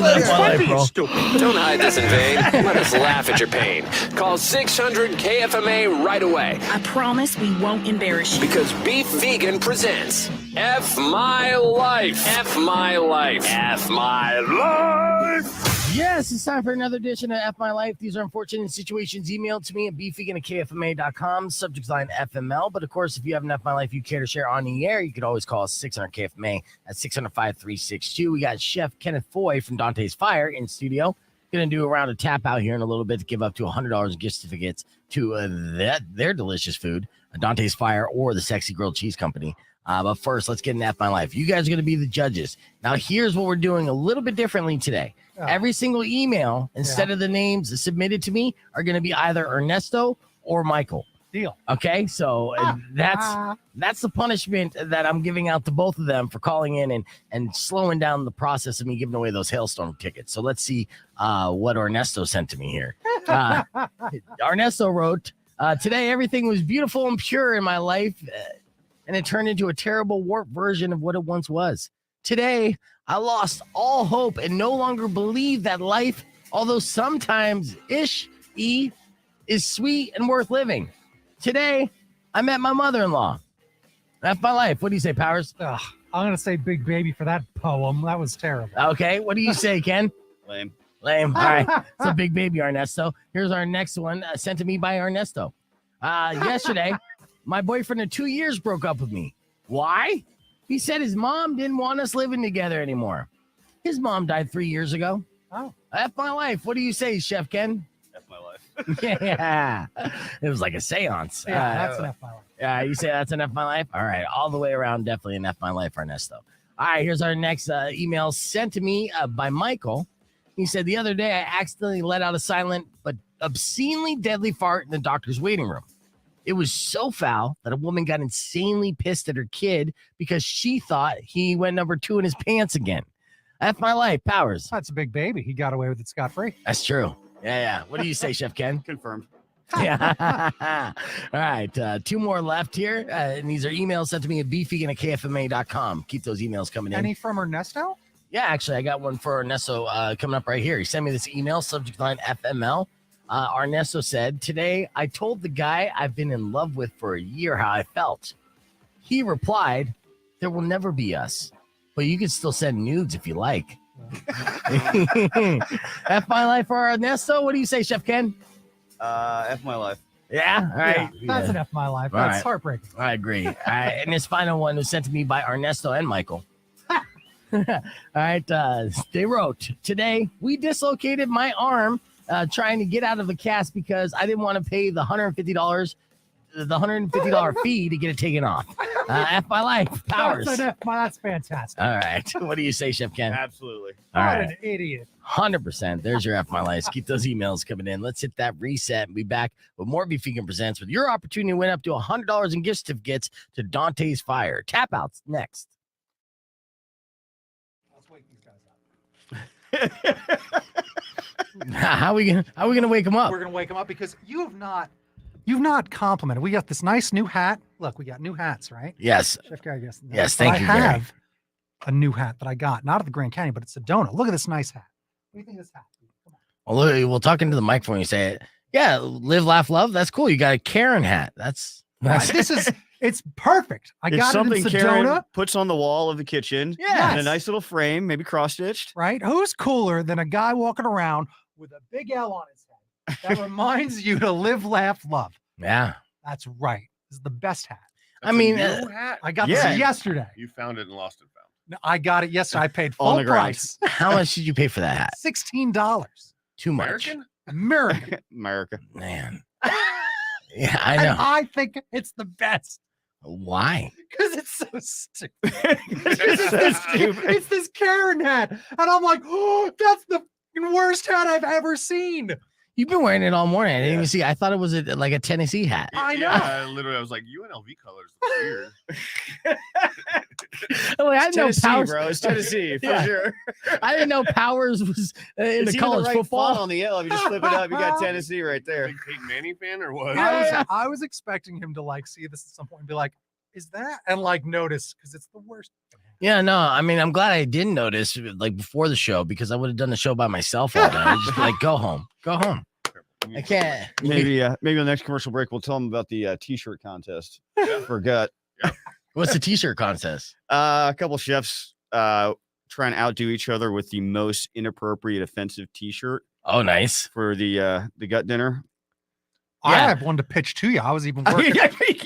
Don't hide this in vain. Let us laugh at your pain. Call 600-KFMA right away. I promise we won't embarrass you. Because Beef Vegan presents F My Life. F My Life. F My Life. Yes, it's time for another edition of F My Life. These are unfortunate situations emailed to me at beefvegan@kfma.com. Subject line FML. But of course, if you have an F My Life you care to share on the air, you could always call us 600-KFMA at 600-5362. We got Chef Kenneth Foy from Dante's Fire in studio. Going to do a round of tap out here in a little bit to give up to $100 in gift certificates to their delicious food, Dante's Fire or the Sexy Grilled Cheese Company. But first, let's get into F My Life. You guys are going to be the judges. Now, here's what we're doing a little bit differently today. Every single email, instead of the names submitted to me, are going to be either Ernesto or Michael. Deal. Okay, so that's the punishment that I'm giving out to both of them for calling in and slowing down the process of me giving away those Hailstorm tickets. So let's see what Ernesto sent to me here. Ernesto wrote, today everything was beautiful and pure in my life, and it turned into a terrible warped version of what it once was. Today, I lost all hope and no longer believe that life, although sometimes is sweet and worth living. Today, I met my mother-in-law. That's my life. What do you say, Powers? I'm going to say Big Baby for that poem. That was terrible. Okay. What do you say, Ken? Lame. All right. It's a Big Baby, Ernesto. Here's our next one sent to me by Ernesto. Yesterday, my boyfriend of 2 years broke up with me. Why? He said his mom didn't want us living together anymore. His mom died 3 years ago. Oh. F my life. What do you say, Chef Ken? F My Life. Yeah. It was like a seance. Yeah, that's an F My Life. Yeah, you say that's an F My Life? All right. All the way around, definitely an F My Life, Ernesto. All right. Here's our next email sent to me by Michael. He said, the other day, I accidentally let out a silent but obscenely deadly fart in the doctor's waiting room. It was so foul that a woman got insanely pissed at her kid because she thought he went number 2 in his pants again. F my life, Powers. That's a Big Baby. He got away with it scot-free. That's true. Yeah. What do you say, Chef Ken? Confirmed. Yeah. All right. 2 more left here. And these are emails sent to me at beefvegan@kfma.com. Keep those emails coming in. Any from Ernesto? Yeah, actually, I got one for Ernesto coming up right here. He sent me this email, subject line FML. Ernesto said, today I told the guy I've been in love with for a year how I felt. He replied, there will never be us, but you can still send nudes if you like. F my life for Ernesto. What do you say, Chef Ken? F my life. Yeah, all right. That's an F my life. All That's right. heartbreaking. I agree. All right, and this final one was sent to me by Ernesto and Michael. All right, they wrote, today we dislocated my arm trying to get out of a cast because I didn't want to pay the $150 fee to get it taken off. F my life. Powers. That's fantastic. All right. What do you say, Chef Ken? Absolutely. All What right. an idiot. 100%. There's your F my life. Keep those emails coming in. Let's hit that reset and be back with more Beef Vegan Presents with your opportunity to win up to $100 in gift certificates to Dante's Fire. Tap outs next. Let's wake these guys up. How are we gonna wake them up? We're gonna wake them up because you've not complimented. We got this nice new hat. Look, we got new hats, right? Yes. Chef Gary, yes. Yes, But thank you, I Gary. have a new hat that I got, not at the Grand Canyon, but it's a donut. Look at this nice hat. What do you think of this hat? Come on. Well, look, we'll talk into the microphone. You say it. Yeah, live, laugh, love. That's cool. You got a Karen hat. That's It's perfect. I It's got it something in Karen Sedona, puts on the wall of the kitchen. Yes. In a nice little frame, maybe cross-stitched. right? Who's cooler than a guy walking around with a big L on his head that reminds you to live, laugh, love? yeah. That's right. This is the best hat. I mean, New hat? I got Yeah. this yesterday. You found it and lost and found. No, I got it yesterday. I paid On full the ground. price. how much did you pay for that hat? $16. Too much, American? American. America. man. Yeah, I And know. I think it's the best Why? because it's so stupid. It's so stupid. It's this Karen hat. And I'm like, oh, that's the worst hat I've ever seen. You've been wearing it all morning. I didn't Yeah. even see. I thought it was like a Tennessee hat. I know. Yeah, I was like, UNLV colors look weird. Like, I didn't know Tennessee, Powers. bro. It's Tennessee for Yeah. sure. I didn't know Powers was in It's the even college right football. font on the L. If you just flip it up, you got Tennessee right there. Big Peyton Manning fan or what? I was expecting him to like see this at some point and be like, is that? And like notice because it's the worst. Yeah, no, I mean, I'm glad I didn't notice like before the show because I would have done the show by myself all day. I'd just be like, go home. I can't. Maybe on the next commercial break, we'll tell them about the t-shirt contest for Gut. What's the t-shirt contest? A couple chefs trying to outdo each other with the most inappropriate offensive t-shirt Oh, nice. for the Gut dinner. I Yeah. have one to pitch to you. I was even I working.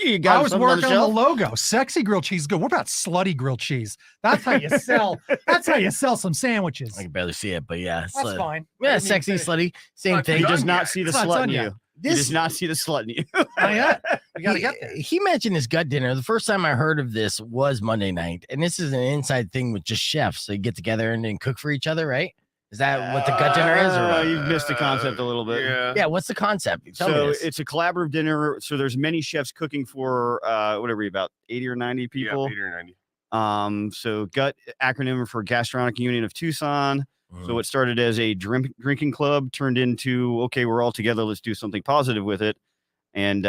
you got I was something working on the shelf? logo. Sexy grilled cheese is good. What about slutty grilled cheese? That's how you sell. That's how you sell some sandwiches. I can barely see it, but yeah. That's slut. fine. Yeah, I didn't sexy, even finish. slutty, same Not thing. He done does not yet. see the It's not slut done in yet. you. He does not see the slut in you. Not yet. We gotta get there. He mentioned his gut dinner. The first time I heard of this was Monday night, and this is an inside thing with just chefs. They get together and then cook for each other, right? Is that what the gut dinner is? Or what? You've missed the concept a little bit. Yeah. Yeah, what's the concept? Tell me So this. it's a collaborative dinner. So there's many chefs cooking for whatever, about 80 or 90 people. Yeah, 80 or 90. So GUT, acronym for Gastronomic Union of Tucson. So Mm. it started as a drinking club, turned into, okay, we're all together, let's do something positive with it. And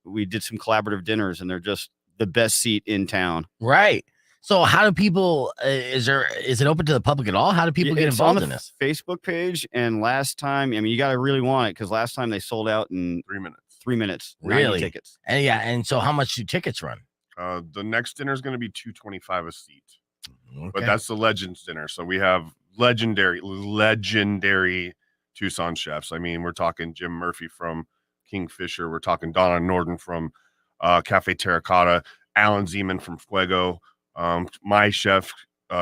we did some collaborative dinners, and they're just the best seat in town. Right. So how do people? Is it open to the public at all? How do people get It's on involved the in this? Facebook page. And last time, I mean, you got to really want it because last time they sold out in 3 minutes. 3 minutes. 90 Really? tickets. And yeah, and so how much do tickets run? The next dinner is going to be $225 a seat, but Okay. that's the Legends dinner. So we have legendary Tucson chefs. I mean, we're talking Jim Murphy from Kingfisher. We're talking Donna Norden from Cafe Terracotta, Alan Zeman from Fuego, my chef,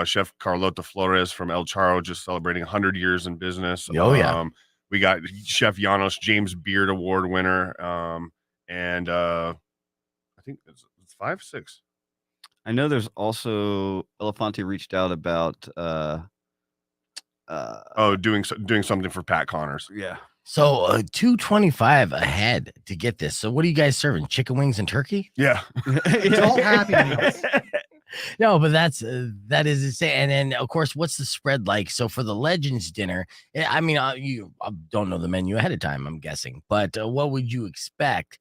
Chef Carlota Flores from El Charro, just celebrating 100 years in business. Oh, yeah. We got Chef Janos, James Beard Award winner, and I think it's 5, 6. I know there's also Elefante reached out about Doing something for Pat Connors. yeah. So $225 a head to get this. So what are you guys serving? Chicken wings and turkey? Yeah. Adult Happy Meals. No, but that is insane. And then, of course, what's the spread like? So for the Legends dinner, I mean, you don't know the menu ahead of time, I'm guessing, but what would you expect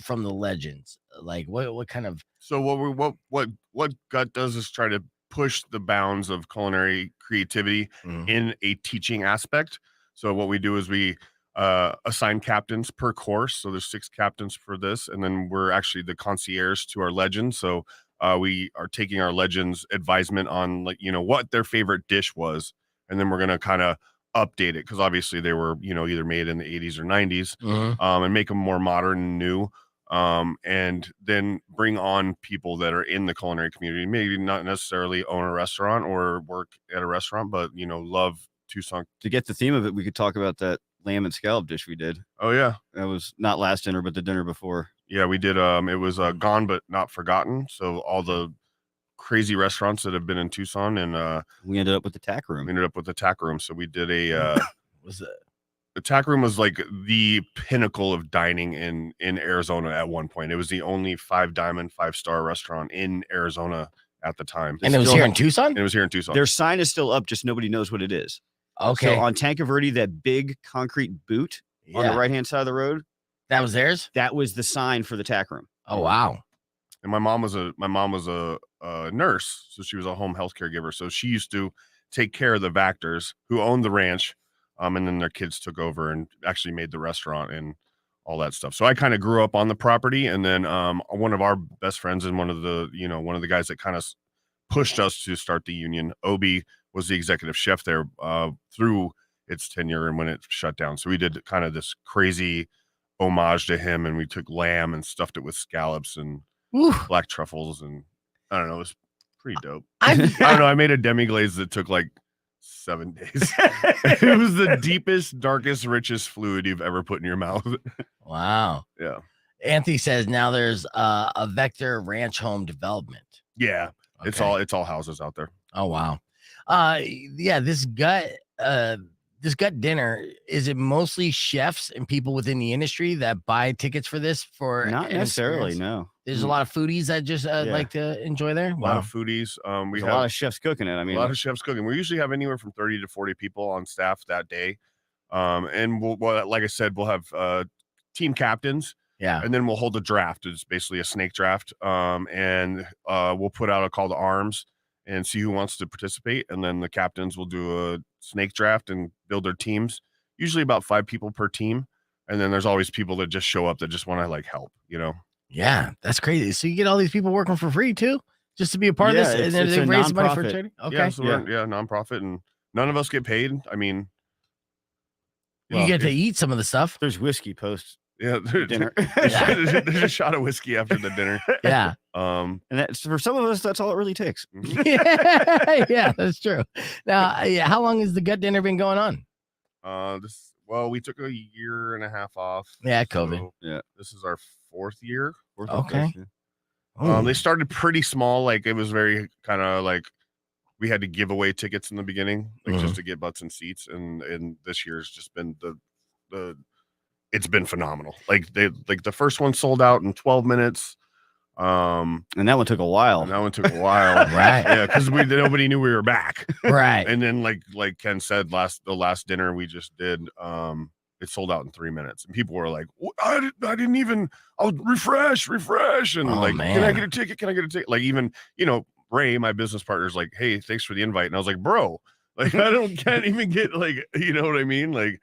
from the Legends? Like, what kind of? So what Gut does is try to push the bounds of culinary creativity in a teaching aspect. So what we do is we assign captains per course. So there's 6 captains for this, and then we're actually the concierge to our legends. So we are taking our legends advisement on what their favorite dish was, and then we're going to kind of update it because obviously they were either made in the 80s or 90s, and make them more modern and new. And then bring on people that are in the culinary community, maybe not necessarily own a restaurant or work at a restaurant, but love Tucson. To get the theme of it, we could talk about that lamb and scallop dish we did. Oh yeah, that was not last dinner, but the dinner before. Yeah, we did. It was gone but not forgotten. So all the crazy restaurants that have been in Tucson, and we ended up with the tack room. So we did a. The tack room was like the pinnacle of dining in Arizona at one point. It was the only 5-diamond, 5-star restaurant in Arizona at the time. And it was here in Tucson? It was here in Tucson. Their sign is still up, just nobody knows what it is. Okay. So on Tanque Verde, that big concrete boot on the right-hand side of the road. That was theirs? That was the sign for the tack room. Oh, wow. And my mom was a nurse, so she was a home health caregiver. So she used to take care of the Vactors who owned the ranch. And then their kids took over and actually made the restaurant and all that stuff. So I kind of grew up on the property. And then one of our best friends and one of the guys that kind of pushed us to start the union, Obi, was the executive chef there through its tenure and when it shut down. So we did kind of this crazy homage to him, and we took lamb and stuffed it with scallops and black truffles. And I don't know, it was pretty dope. I don't know. I made a demi-glaze that took like 7 days. It was the deepest, darkest, richest fluid you've ever put in your mouth. Wow. Yeah. Anthony says now there's a Vector Ranch home development. Yeah. Okay. It's all houses out there. Oh wow. Yeah, this gut dinner, is it mostly chefs and people within the industry that buy tickets for this? For not necessarily, no. There's a lot of foodies that just like to enjoy there. A lot of foodies. We have a lot of chefs cooking it. I mean, a lot of chefs cooking. We usually have anywhere from 30 to 40 people on staff that day. And we'll like I said, we'll have team captains. Yeah. And then we'll hold a draft. It's basically a snake draft. And we'll put out a call to arms and see who wants to participate. And then the captains will do a snake draft and build their teams. Usually about 5 people per team. And then there's always people that just show up that just want to like help, Yeah, that's crazy. So you get all these people working for free too, just to be a part of this, and then they raise money for charity. Okay, yeah, so nonprofit, and none of us get paid. I mean, you get to eat some of the stuff. There's whiskey post dinner. There's a shot of whiskey after the dinner. Yeah, and that's for some of us. That's all it really takes. Yeah, that's true. Now, how long has the gut dinner been going on? We took a year and a half off. Yeah, COVID. So, this is our 4th year. Okay. They started pretty small. Like it was very kind of like we had to give away tickets in the beginning, like just to get butts and seats. And this year's just been it's been phenomenal. Like the first one sold out in 12 minutes. And that one took a while. Right? Yeah, because nobody knew we were back. Right. And then like Ken said, the last dinner we just did, it sold out in 3 minutes, and people were like, I didn't even. I'll refresh, and man. Can I get a ticket? Like even Ray, my business partner, is like, hey, thanks for the invite, and I was like, bro, like can't even get like, you know what I mean, like,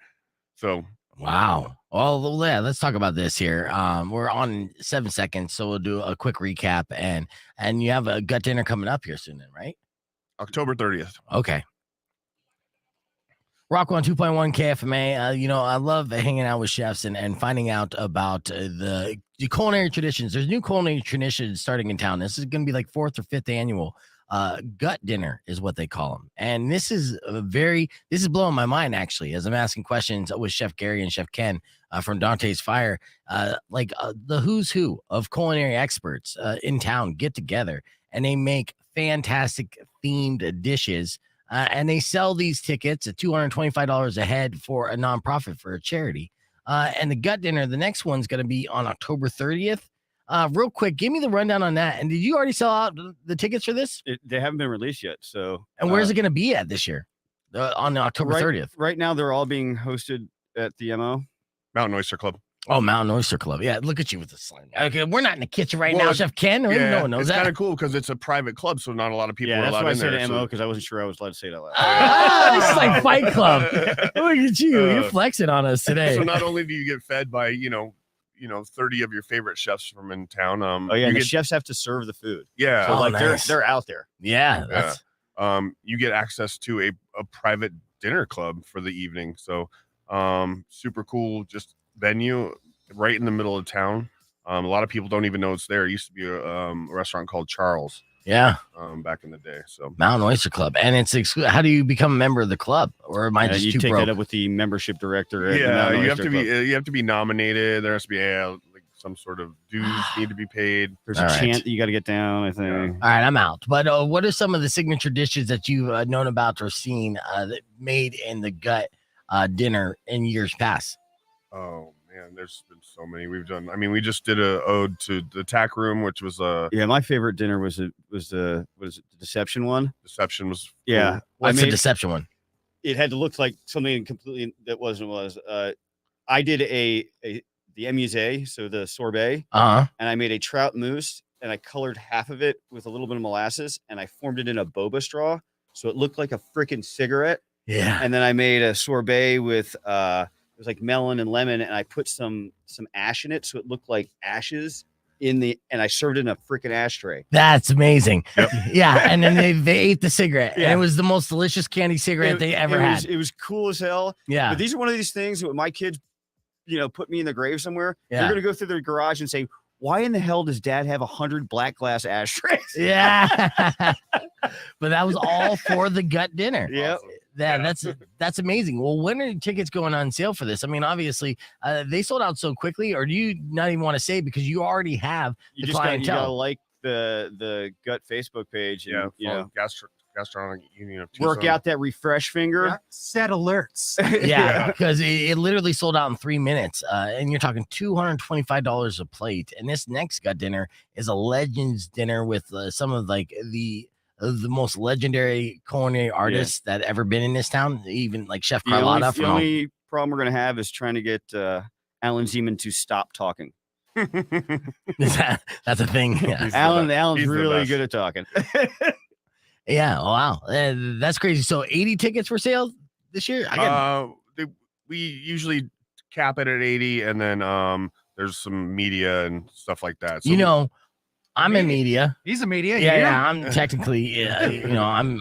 so. Wow. Well, yeah, let's talk about this here. We're on 7 seconds, so we'll do a quick recap, and you have a gut dinner coming up here soon, then, right? October 30th. Okay. Rock 102.1 KFMA. I love hanging out with chefs and finding out about the culinary traditions. There's new culinary traditions starting in town. This is going to be like 4th or 5th annual. Gut dinner is what they call them, and this is blowing my mind actually as I'm asking questions with Chef Gary and Chef Ken from Dante's Fire. The who's who of culinary experts in town get together, and they make fantastic themed dishes, and they sell these tickets at $225 a head for a nonprofit, for a charity. And the gut dinner, the next one's going to be on October 30th. Real quick, give me the rundown on that. And did you already sell out the tickets for this? They haven't been released yet. So, And where's it going to be at this year? On October 30th. Right now, they're all being hosted at the MO. Mountain Oyster Club. Oh, Mountain Oyster Club. Yeah, look at you with the slang. Okay, we're not in the kitchen right now, Chef Ken. No one knows it's that. kind of cool because it's a private club, so not a lot of people are that's allowed why I in said there. MO because I wasn't sure I was allowed to say that loud. This is like Fight Club. Look at you. You're flexing on us today. So not only do you get fed by 30 of your favorite chefs from in town. The chefs have to serve the food. Yeah. So nice. they're out there. Yeah. That's you get access to a private dinner club for the evening. So super cool just venue right in the middle of town. A lot of people don't even know it's there. It used to be a restaurant called Charles. Yeah. Back in the day. So Mountain Oyster Club. And it's how do you become a member of the club? Or am I just you too take broke? that up with the membership director. At the yeah, Mountain you have Oyster to be Club. you have to be nominated. There has to be like some sort of dues need to be paid. There's All a right. chant that you got to get down, I think. All right, I'm out. But what are some of the signature dishes that you've known about or seen that made in the gut dinner in years past? Oh man, there's been so many we've done. I mean, we just did a ode to the tack room, which was My favorite dinner was the deception one. Deception was Yeah. cool. What's the deception one? It had to look like something completely that wasn't was. I did the amuse, so the sorbet, and I made a trout mousse, and I colored half of it with a little bit of molasses, and I formed it in a boba straw, so it looked like a freaking cigarette. Yeah. And then I made a sorbet with it was like melon and lemon, and I put some ash in it, so it looked like ashes and I served it in a freaking ashtray. That's amazing. Yep. Yeah. And then they ate the cigarette. Yeah. And it was the most delicious candy cigarette they ever had. It was cool as hell. Yeah. But these are one of these things that when my kids, put me in the grave somewhere, Yeah. they're going to go through their garage and say, why in the hell does dad have 100 black glass ashtrays? Yeah. But that was all for the gut dinner. Yep. Yeah, that's amazing. Well, when are tickets going on sale for this? I mean, obviously, they sold out so quickly, or do you not even want to say because you already have You the just gotta, clientele? like the gut Facebook page. And, Gastronomic Union of work Tucson. out that refresh finger. Set alerts. Yeah, because it literally sold out in 3 minutes, and you're talking $225 a plate. And this next gut dinner is a Legends dinner with some of like the most legendary culinary artists that ever been in this town, even like Chef Carlotta. The only problem we're gonna have is trying to get Alan Zeman to stop talking. That's a thing. Yeah. Alan's He's the really best. good at talking. Yeah, wow, that's crazy. So 80 tickets for sale this year. We usually cap it at 80, and then there's some media and stuff like that. So I'm in media. He's a media. Yeah, I'm technically, I'm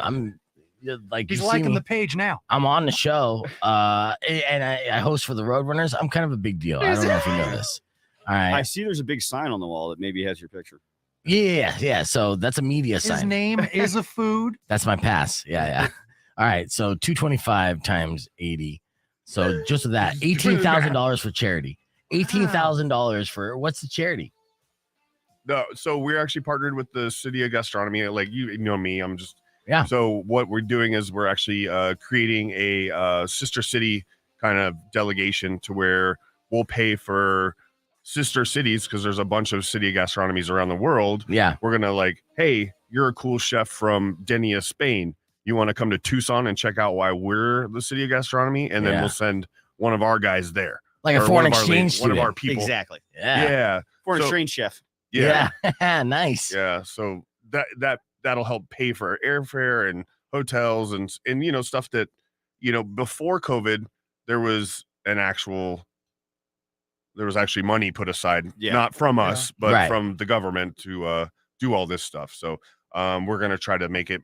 like He's you see liking me, the page now. I'm on the show, and I host for the Roadrunners. I'm kind of a big deal. I don't know if you know this. All right. I see there's a big sign on the wall that maybe has your picture. Yeah. So that's a media His sign. name is a food. That's my pass. Yeah. All right. So 225 times 80. So just with that, $18,000 for charity. $18,000 for what's the charity? No, so we're actually partnered with the City of Gastronomy. Like you know me, I'm just Yeah. So what we're doing is we're actually creating a sister city kind of delegation to where we'll pay for sister cities because there's a bunch of city gastronomies around the world. Yeah. We're gonna like, hey, you're a cool chef from Denia, Spain. You want to come to Tucson and check out why we're the City of Gastronomy, and then Yeah. we'll send one of our guys there, Like a Or foreign one of our exchange one of our student. people. Exactly. Yeah. Foreign So- exchange chef. Yeah. Nice. Yeah. So that'll help pay for airfare and hotels and stuff that before COVID there was actually money put aside, not from us, but Right. from the government to do all this stuff. So we're gonna try to make it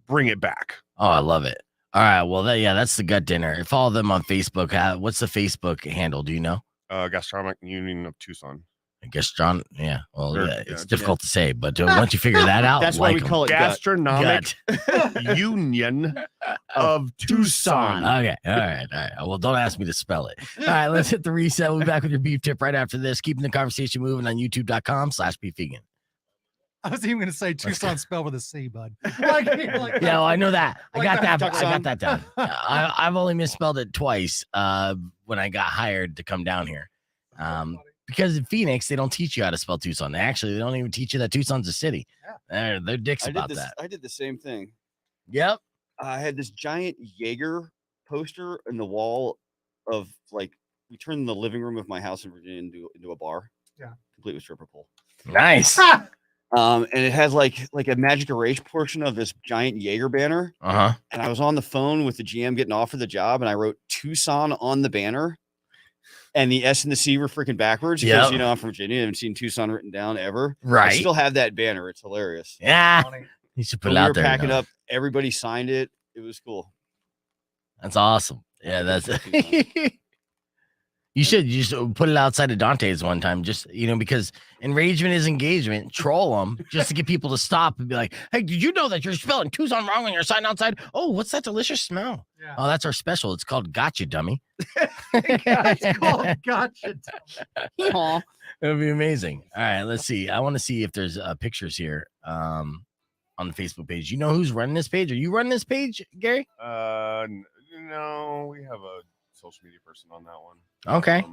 bring it back. Oh, I love it. All right. Well, that's the gut dinner. Follow them on Facebook. What's the Facebook handle? Do you know? Gastronomic Union of Tucson. I guess John. Yeah. Well, Sure, it's yeah. difficult to say, but once you figure that out, That's why like we 'em. call it gut. Gastronomic Union of Tucson. Okay. All right. Well, don't ask me to spell it. All right. Let's hit the reset. We'll be back with your beef tip right after this. Keeping the conversation moving on youtube.com/beefvegan. I was even going to say Tucson spelled with a C, bud. Like, Yeah, well, I know that. I Like got that, that. I got Tucson. that down. I've only misspelled it twice when I got hired to come down here. because in Phoenix they don't teach you how to spell Tucson. They don't even teach you that Tucson's a city. Yeah. They're dicks about that. I did the same thing. Yep. I had this giant Jaeger poster in the wall of like we turned the living room of my house in Virginia into a bar. Yeah. Complete with stripper pole. Nice. And it had like a Magic Erase portion of this giant Jaeger banner. Uh-huh. And I was on the phone with the GM getting offered the job, and I wrote Tucson on the banner. And the S and the C were freaking backwards because Yep. I'm from Virginia. I haven't seen Tucson written down ever. Right. I still have that banner. It's hilarious. Yeah. You should put When it we out were there. packing now. up, everybody signed it. It was cool. That's awesome. Yeah, that's you should put it outside of Dante's one time, just because enragement is engagement. Troll them just to get people to stop and be like, "Hey, did you know that you're spelling Tucson wrong on your sign outside? Oh, what's that delicious smell? Yeah. Oh, that's our special. It's called Gotcha, dummy." It's called Gotcha. Aw. It would be amazing. All right, let's see. I want to see if there's pictures here on the Facebook page. You know who's running this page? Are you running this page, Gary? No, we have a social media person on that one. Okay.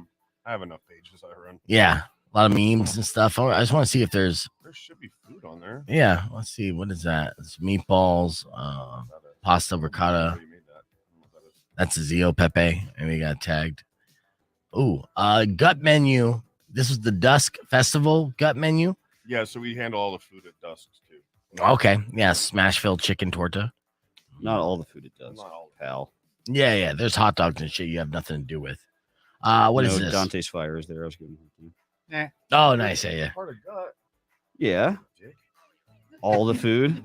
I have enough pages I run. Yeah, a lot of memes and stuff. I just want to see if there should be food on there. Yeah, let's see. What is that? It's meatballs, pasta ricotta. That's a Zio Pepe, and we got tagged. Ooh, gut menu. This was the Dusk Festival gut menu. Yeah, so we handle all the food at dusk too. Okay, yeah, smash filled chicken torta. Not all the food it does. Not all, pal. Yeah. There's hot dogs and shit you have nothing to do with. What is this? Dante's Fire is there. I was giving him. Yeah. Oh, nice. Yeah. Part of gut. Yeah. All the food.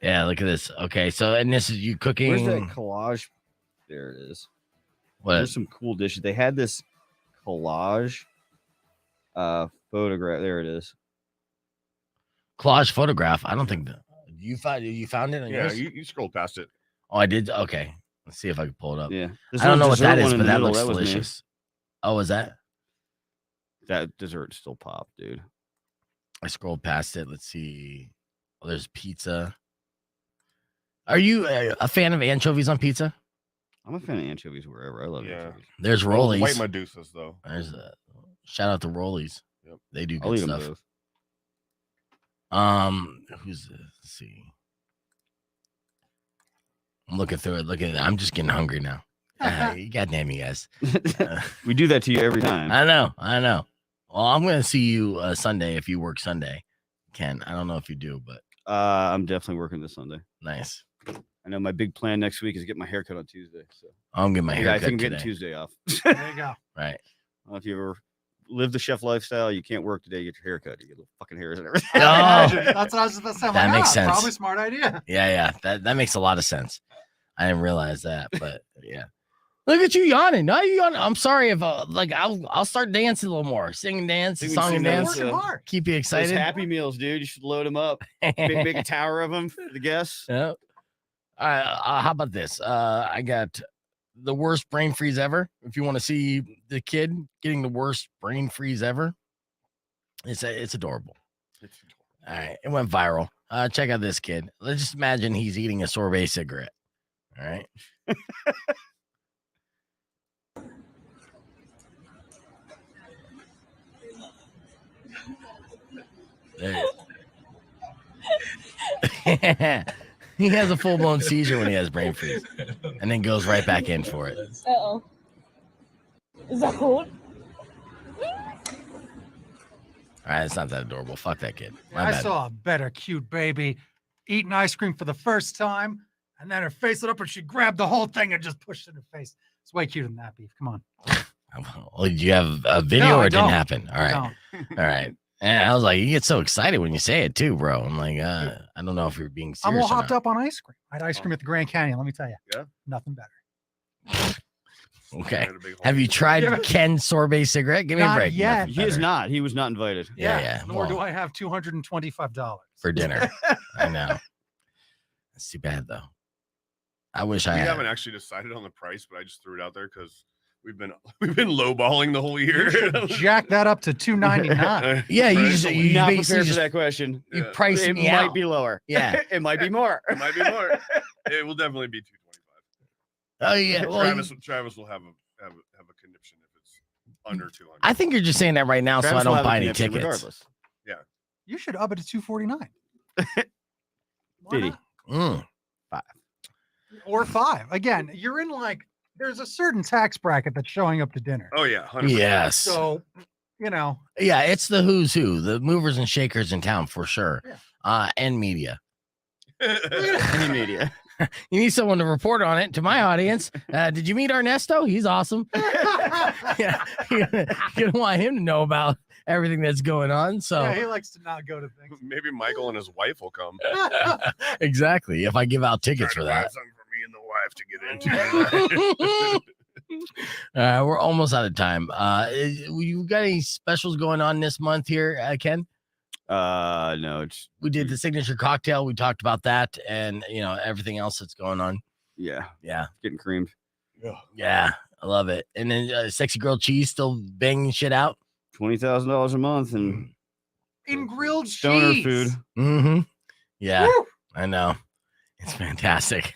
Yeah, look at this. Okay, so and this is you cooking. Where's that collage? There it is. What? There's some cool dishes. They had this collage photograph. There it is. Collage photograph. I don't think that you found it on Yeah, yours? you scrolled past it. Oh, I did. Okay, let's see if I can pull it up. Yeah. I don't know what that is, one in but the that middle, looks was me. delicious. Oh, is that? That dessert still popped, dude. I scrolled past it. Let's see. Oh, there's pizza. Are you a fan of anchovies on pizza? I'm a fan of anchovies wherever. I love anchovies. There's Rollies. White Medusas though. There's a shout out to Rollies. Yep. They do I'll good eat them stuff. both. Who's this? Let's see. I'm looking through it. I'm just getting hungry now. Goddamn you guys. We do that to you every time. I know. Well, I'm gonna see you Sunday if you work Sunday, Ken. I don't know if you do, but I'm definitely working this Sunday. nice. I know my big plan next week is get my haircut on Tuesday. So I'm getting my haircut I think I'm today. getting Tuesday off. There you go. Right. I don't know if you ever live the chef lifestyle, you can't work today, you get your haircut, you get little fucking hairs and everything. Oh. That's what I was about to say. I'm That like, makes sense. Probably a smart idea. Yeah. That makes a lot of sense. I didn't realize that, but yeah. Look at you yawning. No, you yawning. I'm sorry if I'll start dancing a little more, sing and dance, Think we song sing and those, dance. Working hard. Keep you Those excited. Happy Meals, dude. You should load them up. Make a tower of them for the guests. Yeah. All right. How about this? I got the worst brain freeze ever. If you want to see the kid getting the worst brain freeze ever, it's adorable. All right, it went viral. Check out this kid. Let's just imagine he's eating a sorbet cigarette. All right. He has a full-blown seizure when he has brain freeze and then goes right back in for it. Uh-oh. Is that cold? All right, it's not that adorable. Fuck that kid. My I bad. saw a better cute baby eating ice cream for the first time, and then her face lit up and she grabbed the whole thing and just pushed it in her face. It's way cuter than that, Beef. Come on. Oh, did you have a video No, or I it didn't don't. happen? All I right. don't. All right. And I was like, you get so excited when you say it too, bro. I'm like, I don't know if you're being I'm serious. all or hopped not. up on ice cream. I had ice cream at the Grand Canyon. Let me tell you. Yeah? Nothing better. Okay. I had a big hole. Have you tried Yeah. Ken sorbet cigarette? Give me a Not break. yet. Nothing He is better. not. He was not invited. Yeah. Nor do Well, I have $225. for dinner. I know. That's too bad though. I wish I We had. haven't actually decided on the price, but I just threw it out there because we've been lowballing the whole year. Jack that up to $299. Yeah, you Right? just So you Not basically prepared for just that question. you Yeah. priced It me might out. be lower. Yeah. It might be more. It might be more. It will definitely be 225. Oh yeah. Well, Travis will have a conniption if it's under 200. I think you're just saying that right now, so I Travis will don't have a buy any connection tickets. regardless. You should up it to 249. Why 50. not? Mm. Or 5. Again, you're in like there's a certain tax bracket that's showing up to dinner. Oh yeah, 100%. Yes. So, you know, Yeah, it's the who's who, the movers and shakers in town for sure. Yeah. And media. Any media. You need someone to report on it to my audience. Did you meet Ernesto? He's awesome. Yeah, you're gonna want him to know about everything that's going on. So yeah, he likes to not go to things. Maybe Michael and his wife will come. exactly. If I give out tickets for Trying to buy that. something for me and the wife to get into. We're almost out of time. You got any specials going on this month here, Ken? No, it's We did the signature cocktail. We talked about that, and everything else that's going on. yeah, Yeah, getting creamed. yeah, I love it. And then sexy grilled cheese still banging shit out. $20,000 a month and In grilled stoner cheese. food. Mm-hmm. Yeah, Woo! I know. It's fantastic.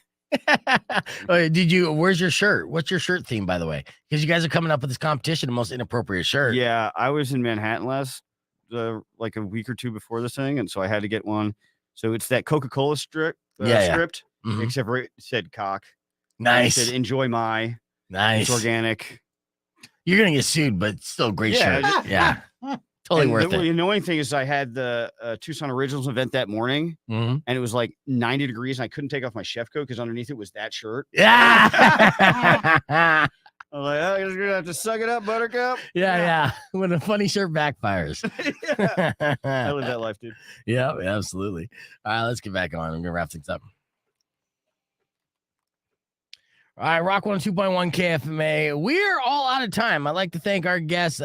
Where's your shirt? What's your shirt theme, by the way? Because you guys are coming up with this competition, the most inappropriate shirt. Yeah, I was in Manhattan like a week or two before this thing, and so I had to get one. So it's that Coca-Cola script, Mhm. except for it said cock. Nice. It said enjoy my. Nice. It's organic. You're gonna get sued, but still great Yeah, shirt. Yeah. Totally And worth the it. annoying thing is I had the Tucson Originals event that morning, Mm-hmm. and it was like 90 degrees, and I couldn't take off my chef coat because underneath it was that shirt. Yeah. I'm like, oh, you're gonna have to suck it up, Buttercup. yeah. When a funny shirt backfires. I live that life, dude. Yeah, absolutely. All right, let's get back on. I'm gonna wrap things up. All right, Rock 102.1 KFMA. We're all out of time. I'd like to thank our guests,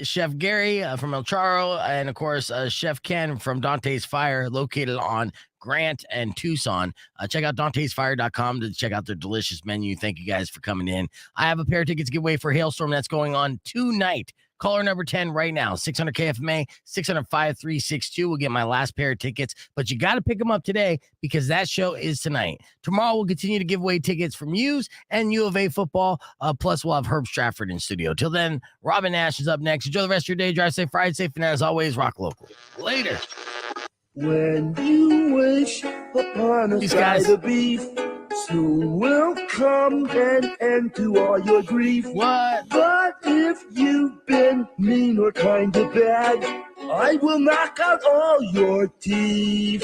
Chef Gary from El Charro, and of course, Chef Ken from Dante's Fire, located on Grant and Tucson. Check out dantesfire.com to check out their delicious menu. Thank you guys for coming in. I have a pair of tickets to give away for Hailstorm that's going on tonight. Caller number 10 right now, 600 KFMA, 600-5362. We'll get my last pair of tickets, but you got to pick them up today because that show is tonight. Tomorrow, we'll continue to give away tickets from Muse and U of A football. Plus, we'll have Herb Stratford in studio. Till then, Robin Nash is up next. Enjoy the rest of your day. Drive safe, ride safe, and as always, rock local. Later. When you wish upon a These side guys. of beef, soon will come an end to all your grief. What? But if you've been mean or kind of bad, I will knock out all your teeth.